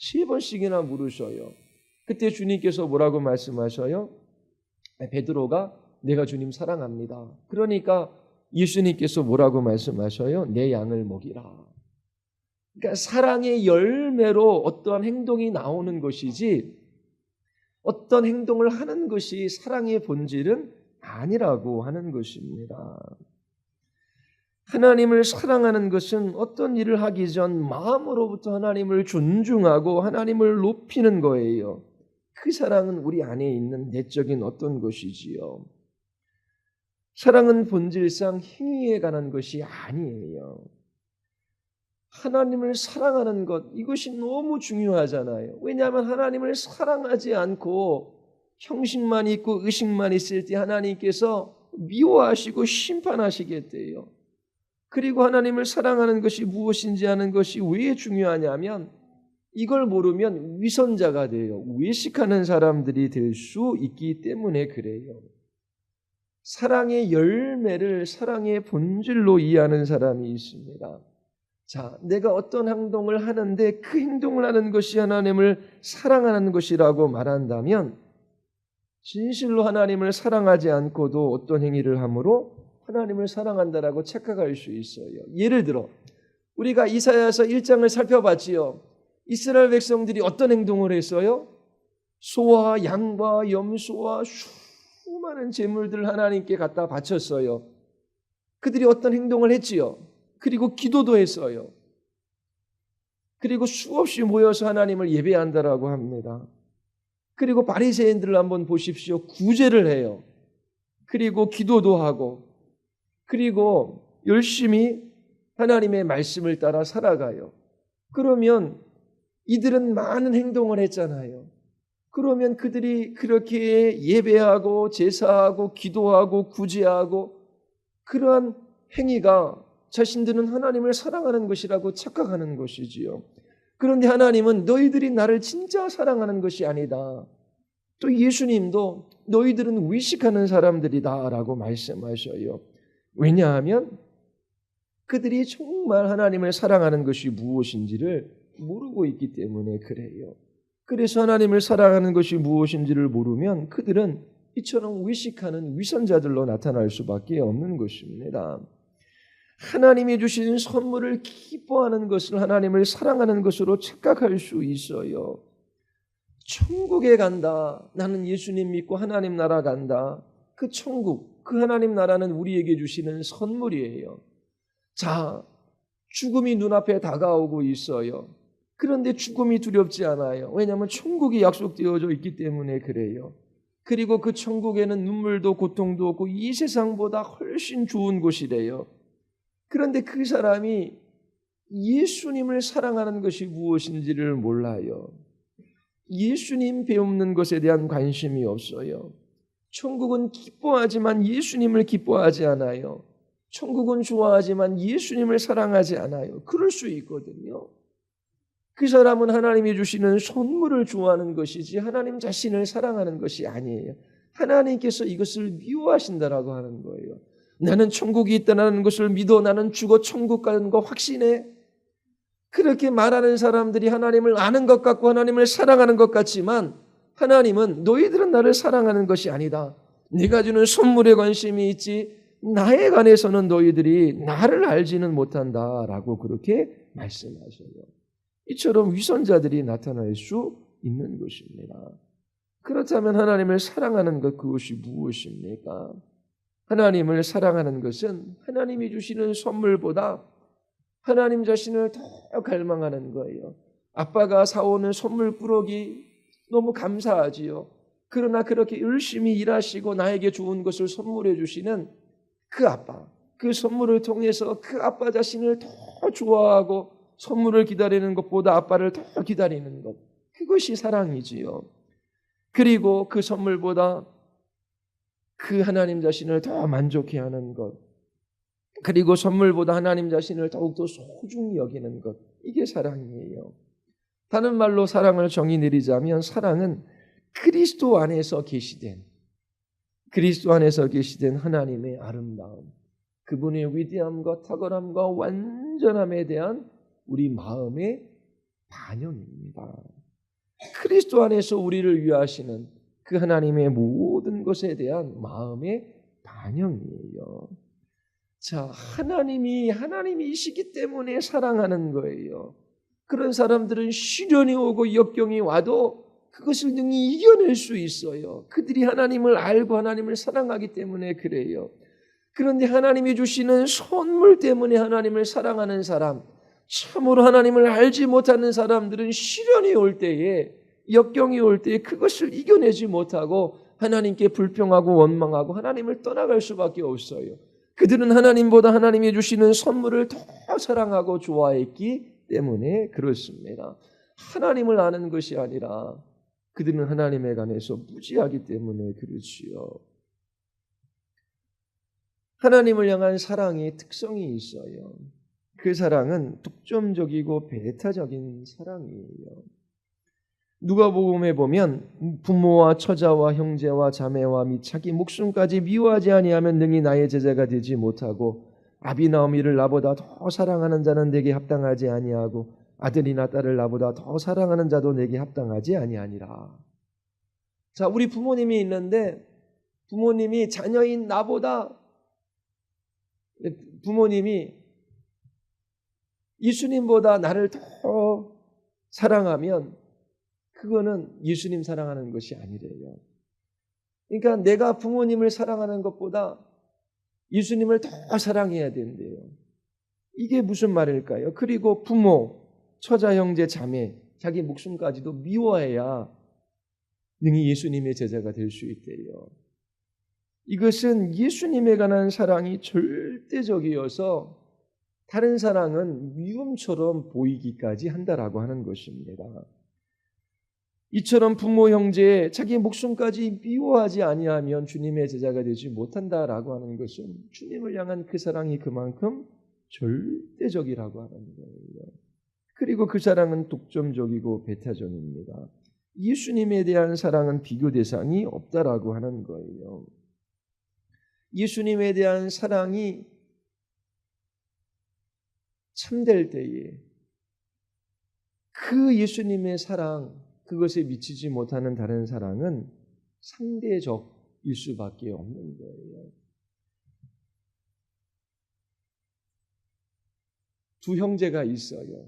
3번씩이나 물으셔요. 그때 주님께서 뭐라고 말씀하셔요? 베드로가 내가 주님 사랑합니다. 그러니까 예수님께서 뭐라고 말씀하셔요? 내 양을 먹이라. 그러니까 사랑의 열매로 어떠한 행동이 나오는 것이지 어떤 행동을 하는 것이 사랑의 본질은 아니라고 하는 것입니다. 하나님을 사랑하는 것은 어떤 일을 하기 전 마음으로부터 하나님을 존중하고 하나님을 높이는 거예요. 그 사랑은 우리 안에 있는 내적인 어떤 것이지요. 사랑은 본질상 행위에 관한 것이 아니에요. 하나님을 사랑하는 것, 이것이 너무 중요하잖아요. 왜냐하면 하나님을 사랑하지 않고 형식만 있고 의식만 있을 때 하나님께서 미워하시고 심판하시겠대요. 그리고 하나님을 사랑하는 것이 무엇인지 아는 것이 왜 중요하냐면 이걸 모르면 위선자가 돼요. 외식하는 사람들이 될 수 있기 때문에 그래요. 사랑의 열매를 사랑의 본질로 이해하는 사람이 있습니다. 자, 내가 어떤 행동을 하는데 그 행동을 하는 것이 하나님을 사랑하는 것이라고 말한다면 진실로 하나님을 사랑하지 않고도 어떤 행위를 함으로 하나님을 사랑한다라고 착각할 수 있어요. 예를 들어 우리가 이사야서 1장을 살펴봤지요. 이스라엘 백성들이 어떤 행동을 했어요? 소와 양과 염소와 수많은 제물들을 하나님께 갖다 바쳤어요. 그들이 어떤 행동을 했지요? 그리고 기도도 했어요. 그리고 수없이 모여서 하나님을 예배한다라고 합니다. 그리고 바리새인들을 한번 보십시오. 구제를 해요. 그리고 기도도 하고 그리고 열심히 하나님의 말씀을 따라 살아가요. 그러면 이들은 많은 행동을 했잖아요. 그러면 그들이 그렇게 예배하고 제사하고 기도하고 구제하고 그러한 행위가 자신들은 하나님을 사랑하는 것이라고 착각하는 것이지요. 그런데 하나님은 너희들이 나를 진짜 사랑하는 것이 아니다. 또 예수님도 너희들은 의식하는 사람들이다 라고 말씀하셔요. 왜냐하면 그들이 정말 하나님을 사랑하는 것이 무엇인지를 모르고 있기 때문에 그래요. 그래서 하나님을 사랑하는 것이 무엇인지를 모르면 그들은 이처럼 의식하는 위선자들로 나타날 수밖에 없는 것입니다. 하나님이 주신 선물을 기뻐하는 것을 하나님을 사랑하는 것으로 착각할 수 있어요. 천국에 간다. 나는 예수님 믿고 하나님 나라 간다. 그 천국, 그 하나님 나라는 우리에게 주시는 선물이에요. 자, 죽음이 눈앞에 다가오고 있어요. 그런데 죽음이 두렵지 않아요. 왜냐하면 천국이 약속되어져 있기 때문에 그래요. 그리고 그 천국에는 눈물도 고통도 없고 이 세상보다 훨씬 좋은 곳이래요. 그런데 그 사람이 예수님을 사랑하는 것이 무엇인지를 몰라요. 예수님 배우는 것에 대한 관심이 없어요. 천국은 기뻐하지만 예수님을 기뻐하지 않아요. 천국은 좋아하지만 예수님을 사랑하지 않아요. 그럴 수 있거든요. 그 사람은 하나님이 주시는 선물을 좋아하는 것이지 하나님 자신을 사랑하는 것이 아니에요. 하나님께서 이것을 미워하신다라고 하는 거예요. 나는 천국이 있다는 것을 믿어 나는 죽어 천국 가는 거 확신해. 그렇게 말하는 사람들이 하나님을 아는 것 같고 하나님을 사랑하는 것 같지만 하나님은 너희들은 나를 사랑하는 것이 아니다. 네가 주는 선물에 관심이 있지 나에 관해서는 너희들이 나를 알지는 못한다라고 그렇게 말씀하셔요. 이처럼 위선자들이 나타날 수 있는 것입니다. 그렇다면 하나님을 사랑하는 것 그것이 무엇입니까? 하나님을 사랑하는 것은 하나님이 주시는 선물보다 하나님 자신을 더 갈망하는 거예요. 아빠가 사오는 선물 꾸러기 너무 감사하지요. 그러나 그렇게 열심히 일하시고 나에게 좋은 것을 선물해 주시는 그 아빠, 그 선물을 통해서 그 아빠 자신을 더 좋아하고 선물을 기다리는 것보다 아빠를 더 기다리는 것, 그것이 사랑이지요. 그리고 그 선물보다 그 하나님 자신을 더 만족해하는 것, 그리고 선물보다 하나님 자신을 더욱더 소중히 여기는 것, 이게 사랑이에요. 다른 말로 사랑을 정의 내리자면 사랑은 그리스도 안에서 계시된 하나님의 아름다움, 그분의 위대함과 탁월함과 완전함에 대한 우리 마음의 반영입니다. 그리스도 안에서 우리를 위하시는 그 하나님의 모든 것에 대한 마음의 반영이에요. 자, 하나님이시기 때문에 사랑하는 거예요. 그런 사람들은 시련이 오고 역경이 와도 그것을 능히 이겨낼 수 있어요. 그들이 하나님을 알고 하나님을 사랑하기 때문에 그래요. 그런데 하나님이 주시는 선물 때문에 하나님을 사랑하는 사람, 참으로 하나님을 알지 못하는 사람들은 시련이 올 때에, 역경이 올 때에 그것을 이겨내지 못하고 하나님께 불평하고 원망하고 하나님을 떠나갈 수밖에 없어요. 그들은 하나님보다 하나님이 주시는 선물을 더 사랑하고 좋아했기 때문에 그렇습니다. 하나님을 아는 것이 아니라 그들은 하나님에 관해서 무지하기 때문에 그렇지요. 하나님을 향한 사랑의 특성이 있어요. 그 사랑은 독점적이고 배타적인 사랑이에요. 누가복음에 보면 부모와 처자와 형제와 자매와 및 자기 목숨까지 미워하지 아니하면 능히 나의 제자가 되지 못하고 아비나 어미를 나보다 더 사랑하는 자는 내게 합당하지 아니하고 아들이나 딸을 나보다 더 사랑하는 자도 내게 합당하지 아니하니라. 자, 우리 부모님이 있는데 부모님이 자녀인 나보다 부모님이 예수님보다 나를 더 사랑하면 그거는 예수님 사랑하는 것이 아니래요. 그러니까 내가 부모님을 사랑하는 것보다 예수님을 더 사랑해야 된대요. 이게 무슨 말일까요? 그리고 부모, 처자, 형제, 자매, 자기 목숨까지도 미워해야 능히 예수님의 제자가 될 수 있대요. 이것은 예수님에 관한 사랑이 절대적이어서 다른 사랑은 미움처럼 보이기까지 한다라고 하는 것입니다. 이처럼 부모 형제 자기 목숨까지 미워하지 아니하면 주님의 제자가 되지 못한다라고 하는 것은 주님을 향한 그 사랑이 그만큼 절대적이라고 하는 거예요. 그리고 그 사랑은 독점적이고 배타적입니다. 예수님에 대한 사랑은 비교 대상이 없다라고 하는 거예요. 예수님에 대한 사랑이 참될 때에 그 예수님의 사랑, 그것에 미치지 못하는 다른 사랑은 상대적일 수밖에 없는 거예요. 두 형제가 있어요.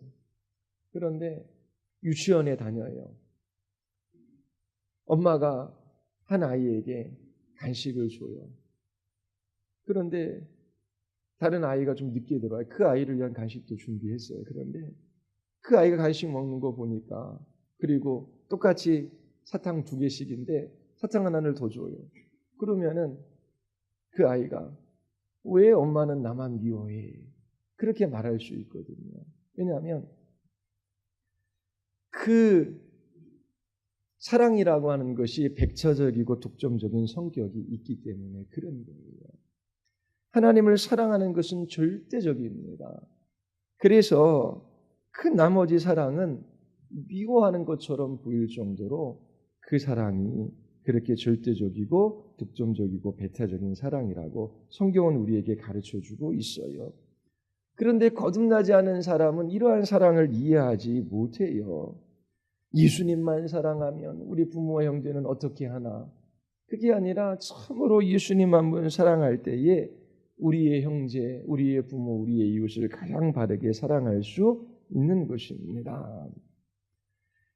그런데 유치원에 다녀요. 엄마가 한 아이에게 간식을 줘요. 그런데 다른 아이가 좀 늦게 들어와요. 그 아이를 위한 간식도 준비했어요. 그런데 그 아이가 간식 먹는 거 보니까, 그리고 똑같이 사탕 2개씩인데 사탕 하나를 더 줘요. 그러면은 그 아이가 왜 엄마는 나만 미워해? 그렇게 말할 수 있거든요. 왜냐하면 그 사랑이라고 하는 것이 백차적이고 독점적인 성격이 있기 때문에 그런 거예요. 하나님을 사랑하는 것은 절대적입니다. 그래서 그 나머지 사랑은 미워하는 것처럼 보일 정도로 그 사랑이 그렇게 절대적이고 독점적이고 배타적인 사랑이라고 성경은 우리에게 가르쳐주고 있어요. 그런데 거듭나지 않은 사람은 이러한 사랑을 이해하지 못해요. 예수님만 사랑하면 우리 부모와 형제는 어떻게 하나? 그게 아니라 참으로 예수님 한 분 사랑할 때에 우리의 형제, 우리의 부모, 우리의 이웃을 가장 바르게 사랑할 수 있는 것입니다.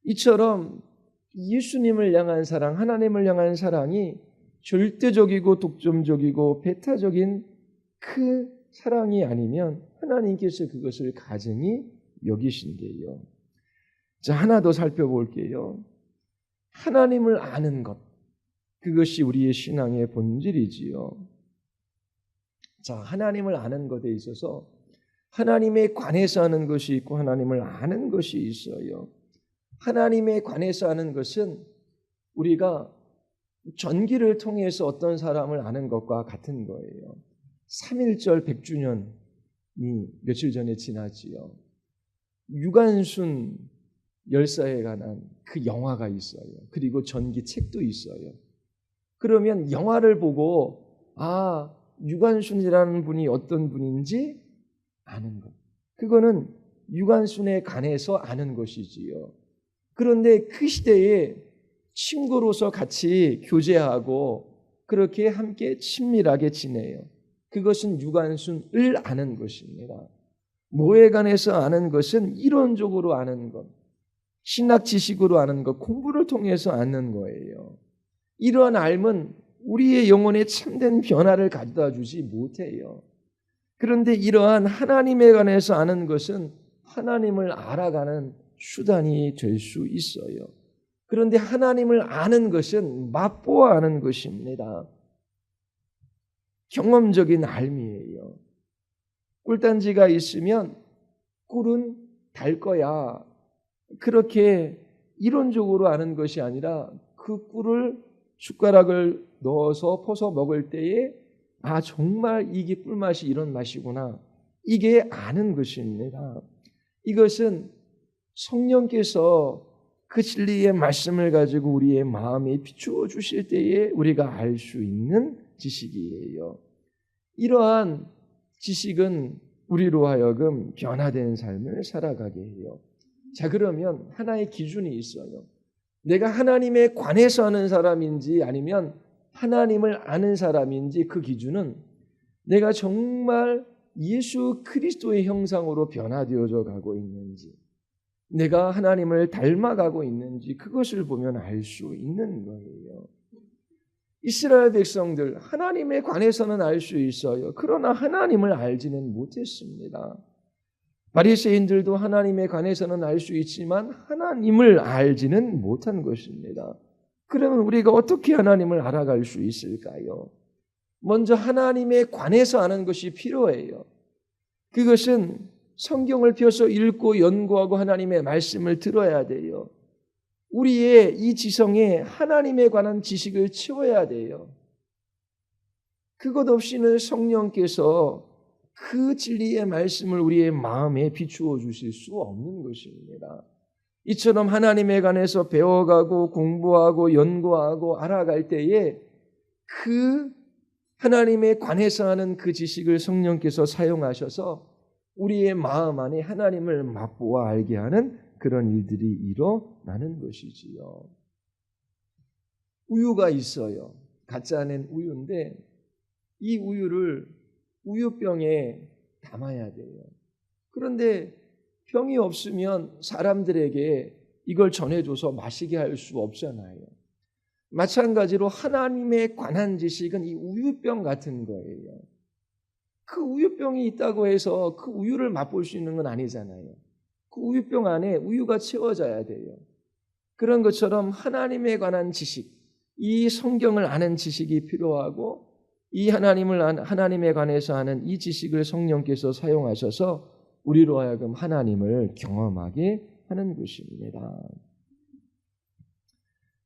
이처럼 예수님을 향한 사랑, 하나님을 향한 사랑이 절대적이고 독점적이고 배타적인 그 사랑이 아니면 하나님께서 그것을 가증히 여기신대요. 자, 하나 더 살펴볼게요. 하나님을 아는 것, 그것이 우리의 신앙의 본질이지요. 자, 하나님을 아는 것에 있어서 하나님에 관해서 아는 것이 있고 하나님을 아는 것이 있어요. 하나님에 관해서 아는 것은 우리가 전기를 통해서 어떤 사람을 아는 것과 같은 거예요. 3.1절 100주년이 며칠 전에 지났지요. 유관순 열사에 관한 그 영화가 있어요. 그리고 전기 책도 있어요. 그러면 영화를 보고 유관순이라는 분이 어떤 분인지 아는 것. 그거는 유관순에 관해서 아는 것이지요. 그런데 그 시대에 친구로서 같이 교제하고 그렇게 함께 친밀하게 지내요. 그것은 유관순을 아는 것입니다. 뭐에 관해서 아는 것은 이론적으로 아는 것, 신학 지식으로 아는 것, 공부를 통해서 아는 거예요. 이러한 알면 우리의 영혼에 참된 변화를 가져다 주지 못해요. 그런데 이러한 하나님에 관해서 아는 것은 하나님을 알아가는 수단이 될 수 있어요. 그런데 하나님을 아는 것은 맛보아 아는 것입니다. 경험적인 알미예요. 꿀단지가 있으면 꿀은 달 거야. 그렇게 이론적으로 아는 것이 아니라 그 꿀을 숟가락을 넣어서 퍼서 먹을 때에 정말 이게 꿀맛이 이런 맛이구나. 이게 아는 것입니다. 이것은 성령께서 그 진리의 말씀을 가지고 우리의 마음에 비추어 주실 때에 우리가 알 수 있는 지식이에요. 이러한 지식은 우리로 하여금 변화된 삶을 살아가게 해요. 자, 그러면 하나의 기준이 있어요. 내가 하나님에 관해서 아는 사람인지 아니면 하나님을 아는 사람인지 그 기준은 내가 정말 예수 그리스도의 형상으로 변화되어져 가고 있는지, 내가 하나님을 닮아가고 있는지 그것을 보면 알 수 있는 거예요. 이스라엘 백성들 하나님에 관해서는 알 수 있어요. 그러나 하나님을 알지는 못했습니다. 바리새인들도 하나님에 관해서는 알 수 있지만 하나님을 알지는 못한 것입니다. 그러면 우리가 어떻게 하나님을 알아갈 수 있을까요? 먼저 하나님에 관해서 아는 것이 필요해요. 그것은 성경을 펴서 읽고 연구하고 하나님의 말씀을 들어야 돼요. 우리의 이 지성에 하나님에 관한 지식을 채워야 돼요. 그것 없이는 성령께서 그 진리의 말씀을 우리의 마음에 비추어 주실 수 없는 것입니다. 이처럼 하나님에 관해서 배워가고 공부하고 연구하고 알아갈 때에 그 하나님에 관해서 하는 그 지식을 성령께서 사용하셔서 우리의 마음 안에 하나님을 맛보아 알게 하는 그런 일들이 일어나는 것이지요. 우유가 있어요. 가짜낸 우유인데 이 우유를 우유병에 담아야 돼요. 그런데 병이 없으면 사람들에게 이걸 전해줘서 마시게 할 수 없잖아요. 마찬가지로 하나님에 관한 지식은 이 우유병 같은 거예요. 그 우유병이 있다고 해서 그 우유를 맛볼 수 있는 건 아니잖아요. 그 우유병 안에 우유가 채워져야 돼요. 그런 것처럼 하나님에 관한 지식, 이 성경을 아는 지식이 필요하고 이 하나님에 관해서 하는 이 지식을 성령께서 사용하셔서 우리로 하여금 하나님을 경험하게 하는 것입니다.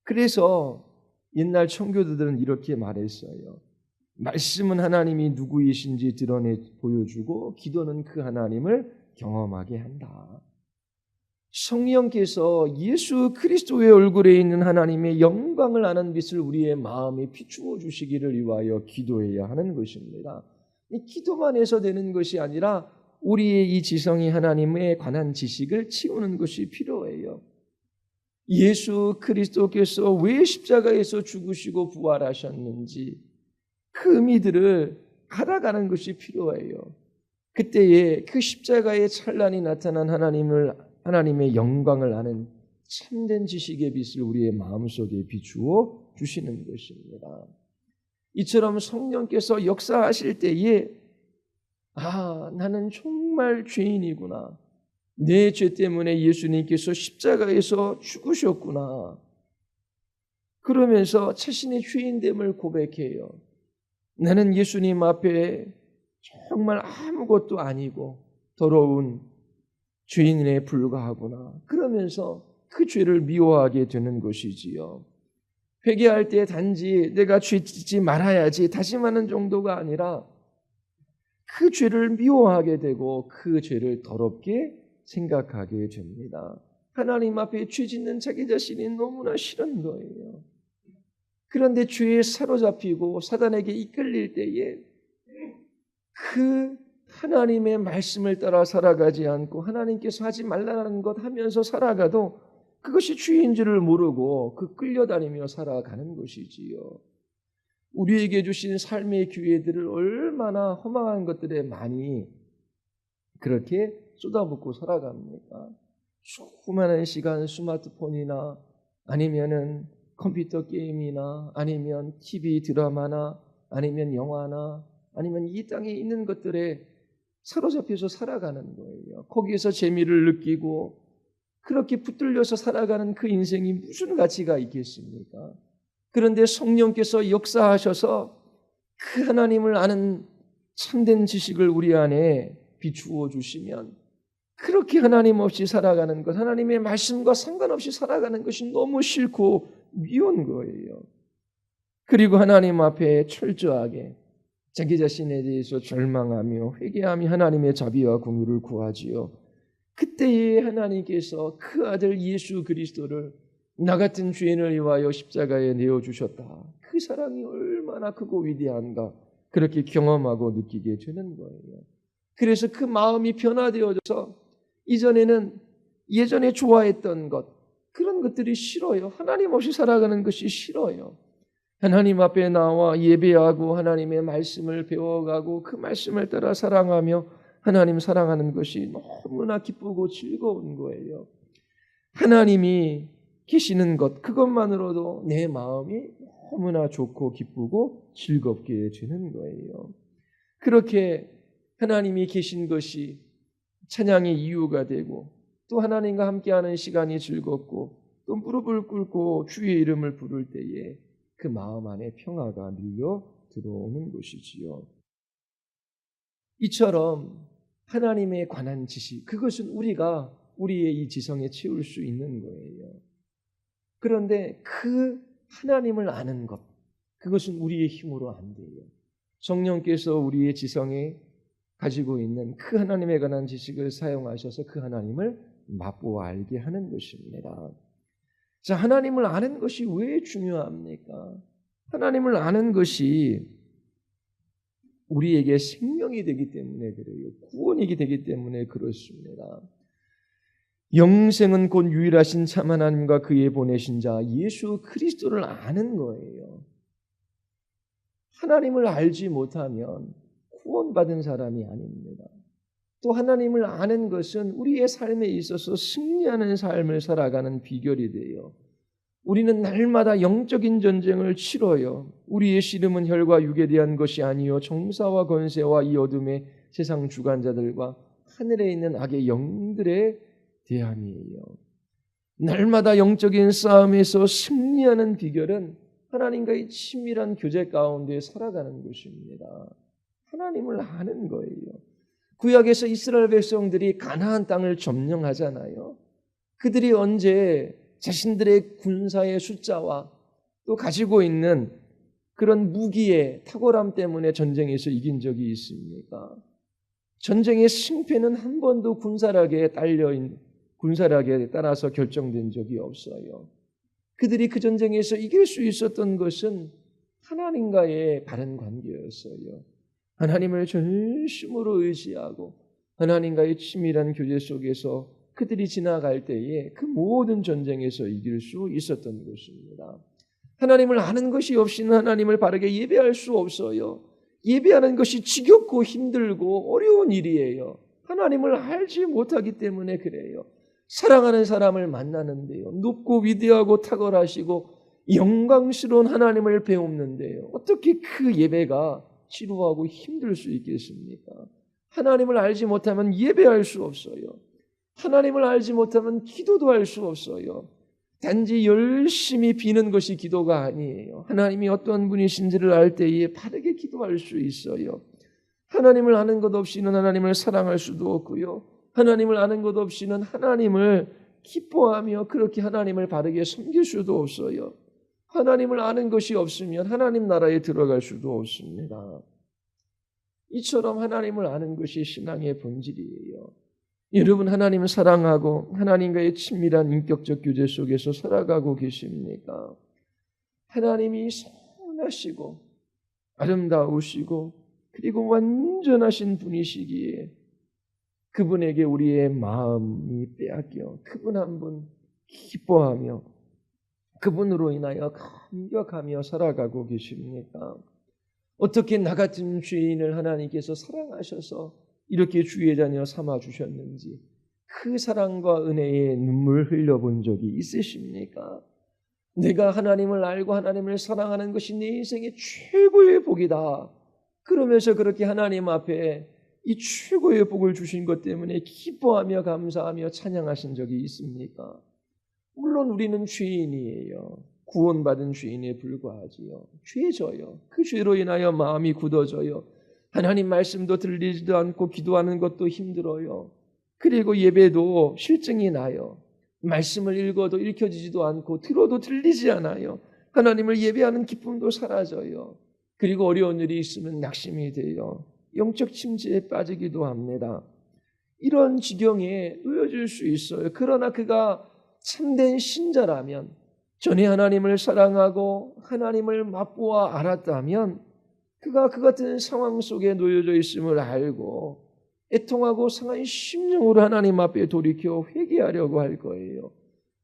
그래서 옛날 청교도들은 이렇게 말했어요. 말씀은 하나님이 누구이신지 드러내 보여주고 기도는 그 하나님을 경험하게 한다. 성령께서 예수 그리스도의 얼굴에 있는 하나님의 영광을 아는 빛을 우리의 마음에 비추어 주시기를 위하여 기도해야 하는 것입니다. 이 기도만 해서 되는 것이 아니라 우리의 이 지성이 하나님에 관한 지식을 채우는 것이 필요해요. 예수 그리스도께서 왜 십자가에서 죽으시고 부활하셨는지 그 의미들을 알아가는 것이 필요해요. 그때에 그 십자가의 찬란히 나타난 하나님의 영광을 아는 참된 지식의 빛을 우리의 마음속에 비추어 주시는 것입니다. 이처럼 성령께서 역사하실 때에 나는 정말 죄인이구나. 내 죄 때문에 예수님께서 십자가에서 죽으셨구나. 그러면서 자신의 죄인됨을 고백해요. 나는 예수님 앞에 정말 아무것도 아니고 더러운 죄인에 불과하구나. 그러면서 그 죄를 미워하게 되는 것이지요. 회개할 때 단지 내가 죄 짓지 말아야지 다짐하는 정도가 아니라 그 죄를 미워하게 되고 그 죄를 더럽게 생각하게 됩니다. 하나님 앞에 죄 짓는 자기 자신이 너무나 싫은 거예요. 그런데 죄에 사로잡히고 사단에게 이끌릴 때에 그 하나님의 말씀을 따라 살아가지 않고 하나님께서 하지 말라는 것 하면서 살아가도 그것이 죄인 줄을 모르고 그 끌려다니며 살아가는 것이지요. 우리에게 주신 삶의 기회들을 얼마나 허망한 것들에 많이 그렇게 쏟아붓고 살아갑니까? 수많은 시간 스마트폰이나 아니면은 컴퓨터 게임이나 아니면 TV 드라마나 아니면 영화나 아니면 이 땅에 있는 것들에 사로잡혀서 살아가는 거예요. 거기에서 재미를 느끼고 그렇게 붙들려서 살아가는 그 인생이 무슨 가치가 있겠습니까? 그런데 성령께서 역사하셔서 그 하나님을 아는 참된 지식을 우리 안에 비추어 주시면 그렇게 하나님 없이 살아가는 것, 하나님의 말씀과 상관없이 살아가는 것이 너무 싫고 미운 거예요. 그리고 하나님 앞에 철저하게 자기 자신에 대해서 절망하며 회개하며 하나님의 자비와 공의를 구하지요. 그때에 하나님께서 그 아들 예수 그리스도를 나 같은 죄인을 위하여 십자가에 내어주셨다. 그 사랑이 얼마나 크고 위대한가 그렇게 경험하고 느끼게 되는 거예요. 그래서 그 마음이 변화되어져서 이전에는 예전에 좋아했던 것 그런 것들이 싫어요. 하나님 없이 살아가는 것이 싫어요. 하나님 앞에 나와 예배하고 하나님의 말씀을 배워가고 그 말씀을 따라 사랑하며 하나님 사랑하는 것이 너무나 기쁘고 즐거운 거예요. 하나님이 계시는 것 그것만으로도 내 마음이 너무나 좋고 기쁘고 즐겁게 되는 거예요. 그렇게 하나님이 계신 것이 찬양의 이유가 되고 또 하나님과 함께하는 시간이 즐겁고 또 무릎을 꿇고 주의 이름을 부를 때에 그 마음 안에 평화가 밀려 들어오는 것이지요. 이처럼 하나님에 관한 지식 그것은 우리가 우리의 이 지성에 채울 수 있는 거예요. 그런데 그 하나님을 아는 것, 그것은 우리의 힘으로 안 돼요. 성령께서 우리의 지성에 가지고 있는 그 하나님에 관한 지식을 사용하셔서 그 하나님을 맛보아 알게 하는 것입니다. 자, 하나님을 아는 것이 왜 중요합니까? 하나님을 아는 것이 우리에게 생명이 되기 때문에 그래요. 구원이 되기 때문에 그렇습니다. 영생은 곧 유일하신 참 하나님과 그의 보내신 자 예수 그리스도를 아는 거예요. 하나님을 알지 못하면 구원받은 사람이 아닙니다. 또 하나님을 아는 것은 우리의 삶에 있어서 승리하는 삶을 살아가는 비결이 돼요. 우리는 날마다 영적인 전쟁을 치러요. 우리의 씨름은 혈과 육에 대한 것이 아니요 정사와 권세와 이 어둠의 세상 주관자들과 하늘에 있는 악의 영들의 대함이에요. 날마다 영적인 싸움에서 승리하는 비결은 하나님과의 친밀한 교제 가운데 살아가는 것입니다. 하나님을 아는 거예요. 구약에서 이스라엘 백성들이 가나안 땅을 점령하잖아요. 그들이 언제 자신들의 군사의 숫자와 또 가지고 있는 그런 무기의 탁월함 때문에 전쟁에서 이긴 적이 있습니까? 전쟁의 승패는 한 번도 군사력에 따라서 결정된 적이 없어요. 그들이 그 전쟁에서 이길 수 있었던 것은 하나님과의 바른 관계였어요. 하나님을 전심으로 의지하고 하나님과의 친밀한 교제 속에서 그들이 지나갈 때에 그 모든 전쟁에서 이길 수 있었던 것입니다. 하나님을 아는 것이 없이는 하나님을 바르게 예배할 수 없어요. 예배하는 것이 지겹고 힘들고 어려운 일이에요. 하나님을 알지 못하기 때문에 그래요. 사랑하는 사람을 만나는데요. 높고 위대하고 탁월하시고 영광스러운 하나님을 배우는데요. 어떻게 그 예배가 지루하고 힘들 수 있겠습니까? 하나님을 알지 못하면 예배할 수 없어요. 하나님을 알지 못하면 기도도 할 수 없어요. 단지 열심히 비는 것이 기도가 아니에요. 하나님이 어떤 분이신지를 알 때에 바르게 기도할 수 있어요. 하나님을 아는 것 없이는 하나님을 사랑할 수도 없고요. 하나님을 아는 것 없이는 하나님을 기뻐하며 그렇게 하나님을 바르게 섬길 수도 없어요. 하나님을 아는 것이 없으면 하나님 나라에 들어갈 수도 없습니다. 이처럼 하나님을 아는 것이 신앙의 본질이에요. 여러분 하나님을 사랑하고 하나님과의 친밀한 인격적 교제 속에서 살아가고 계십니까? 하나님이 선하시고 아름다우시고 그리고 완전하신 분이시기에 그분에게 우리의 마음이 빼앗겨 그분 한 분 기뻐하며 그분으로 인하여 감격하며 살아가고 계십니까? 어떻게 나 같은 죄인을 하나님께서 사랑하셔서 이렇게 주의 자녀 삼아 주셨는지 그 사랑과 은혜에 눈물 흘려본 적이 있으십니까? 내가 하나님을 알고 하나님을 사랑하는 것이 내 인생의 최고의 복이다. 그러면서 그렇게 하나님 앞에 이 최고의 복을 주신 것 때문에 기뻐하며 감사하며 찬양하신 적이 있습니까? 물론 우리는 죄인이에요. 구원받은 죄인에 불과하지요. 죄져요. 그 죄로 인하여 마음이 굳어져요. 하나님 말씀도 들리지도 않고 기도하는 것도 힘들어요. 그리고 예배도 실증이 나요. 말씀을 읽어도 읽혀지지도 않고 들어도 들리지 않아요. 하나님을 예배하는 기쁨도 사라져요. 그리고 어려운 일이 있으면 낙심이 돼요. 영적 침체에 빠지기도 합니다. 이런 지경에 놓여질 수 있어요. 그러나 그가 참된 신자라면 전에 하나님을 사랑하고 하나님을 맛보아 알았다면 그가 그 같은 상황 속에 놓여져 있음을 알고 애통하고 상한 심령으로 하나님 앞에 돌이켜 회개하려고 할 거예요.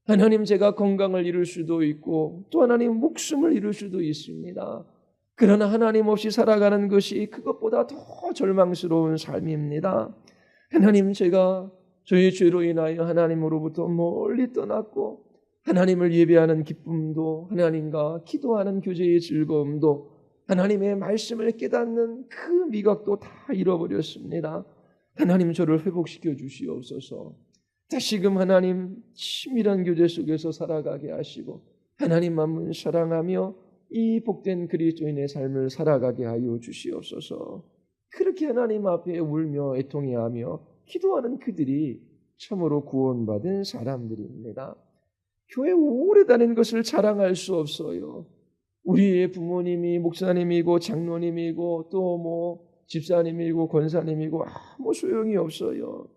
하나님 제가 건강을 잃을 수도 있고 또 하나님 목숨을 잃을 수도 있습니다. 그러나 하나님 없이 살아가는 것이 그것보다 더 절망스러운 삶입니다. 하나님 제가 저의 죄로 인하여 하나님으로부터 멀리 떠났고 하나님을 예배하는 기쁨도 하나님과 기도하는 교제의 즐거움도 하나님의 말씀을 깨닫는 그 미각도 다 잃어버렸습니다. 하나님 저를 회복시켜 주시옵소서. 다시금 하나님 친밀한 교제 속에서 살아가게 하시고 하나님만을 사랑하며 이 복된 그리스도인의 삶을 살아가게 하여 주시옵소서. 그렇게 하나님 앞에 울며 애통해하며 기도하는 그들이 참으로 구원받은 사람들입니다. 교회 오래 다닌 것을 자랑할 수 없어요. 우리의 부모님이 목사님이고 장로님이고 또 뭐 집사님이고 권사님이고 아무 소용이 없어요.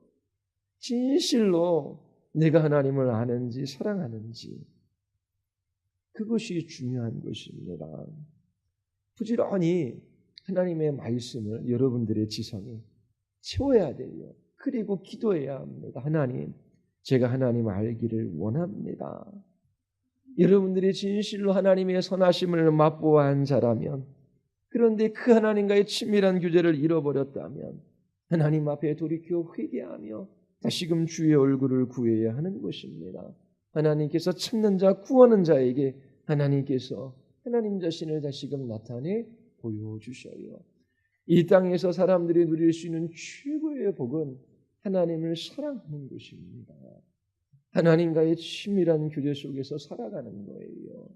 진실로 내가 하나님을 아는지 사랑하는지 그것이 중요한 것입니다. 부지런히 하나님의 말씀을 여러분들의 지성에 채워야 돼요. 그리고 기도해야 합니다. 하나님, 제가 하나님 알기를 원합니다. 여러분들이 진실로 하나님의 선하심을 맛보아한 자라면, 그런데 그 하나님과의 친밀한 교제를 잃어버렸다면 하나님 앞에 돌이켜 회개하며 다시금 주의 얼굴을 구해야 하는 것입니다. 하나님께서 찾는 자, 구하는 자에게 하나님께서 하나님 자신을 다시금 나타내 보여주셔요. 이 땅에서 사람들이 누릴 수 있는 최고의 복은 하나님을 사랑하는 것입니다. 하나님과의 친밀한 교제 속에서 살아가는 거예요.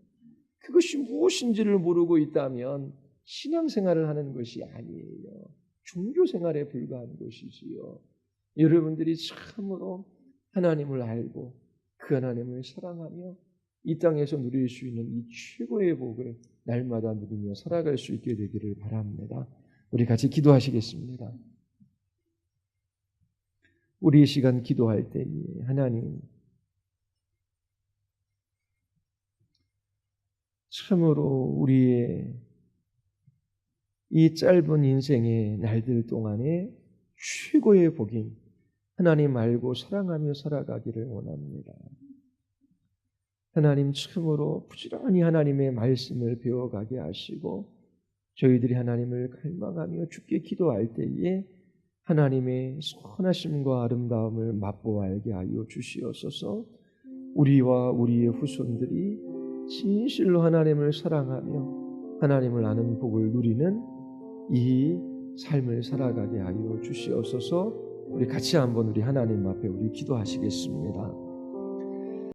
그것이 무엇인지를 모르고 있다면 신앙생활을 하는 것이 아니에요. 종교생활에 불과한 것이지요. 여러분들이 참으로 하나님을 알고 그 하나님을 사랑하며 이 땅에서 누릴 수 있는 이 최고의 복을 날마다 누리며 살아갈 수 있게 되기를 바랍니다. 우리 같이 기도하시겠습니다. 우리 이 시간 기도할 때에 하나님, 참으로 우리의 이 짧은 인생의 날들 동안에 최고의 복인 하나님 알고 사랑하며 살아가기를 원합니다. 하나님, 참으로 부지런히 하나님의 말씀을 배워가게 하시고 저희들이 하나님을 갈망하며 주께 기도할 때에 하나님의 선하심과 아름다움을 맛보아 알게 하여 주시옵소서. 우리와 우리의 후손들이 진실로 하나님을 사랑하며 하나님을 아는 복을 누리는 이 삶을 살아가게 하여 주시옵소서. 우리 같이 한번 우리 하나님 앞에 우리 기도하시겠습니다.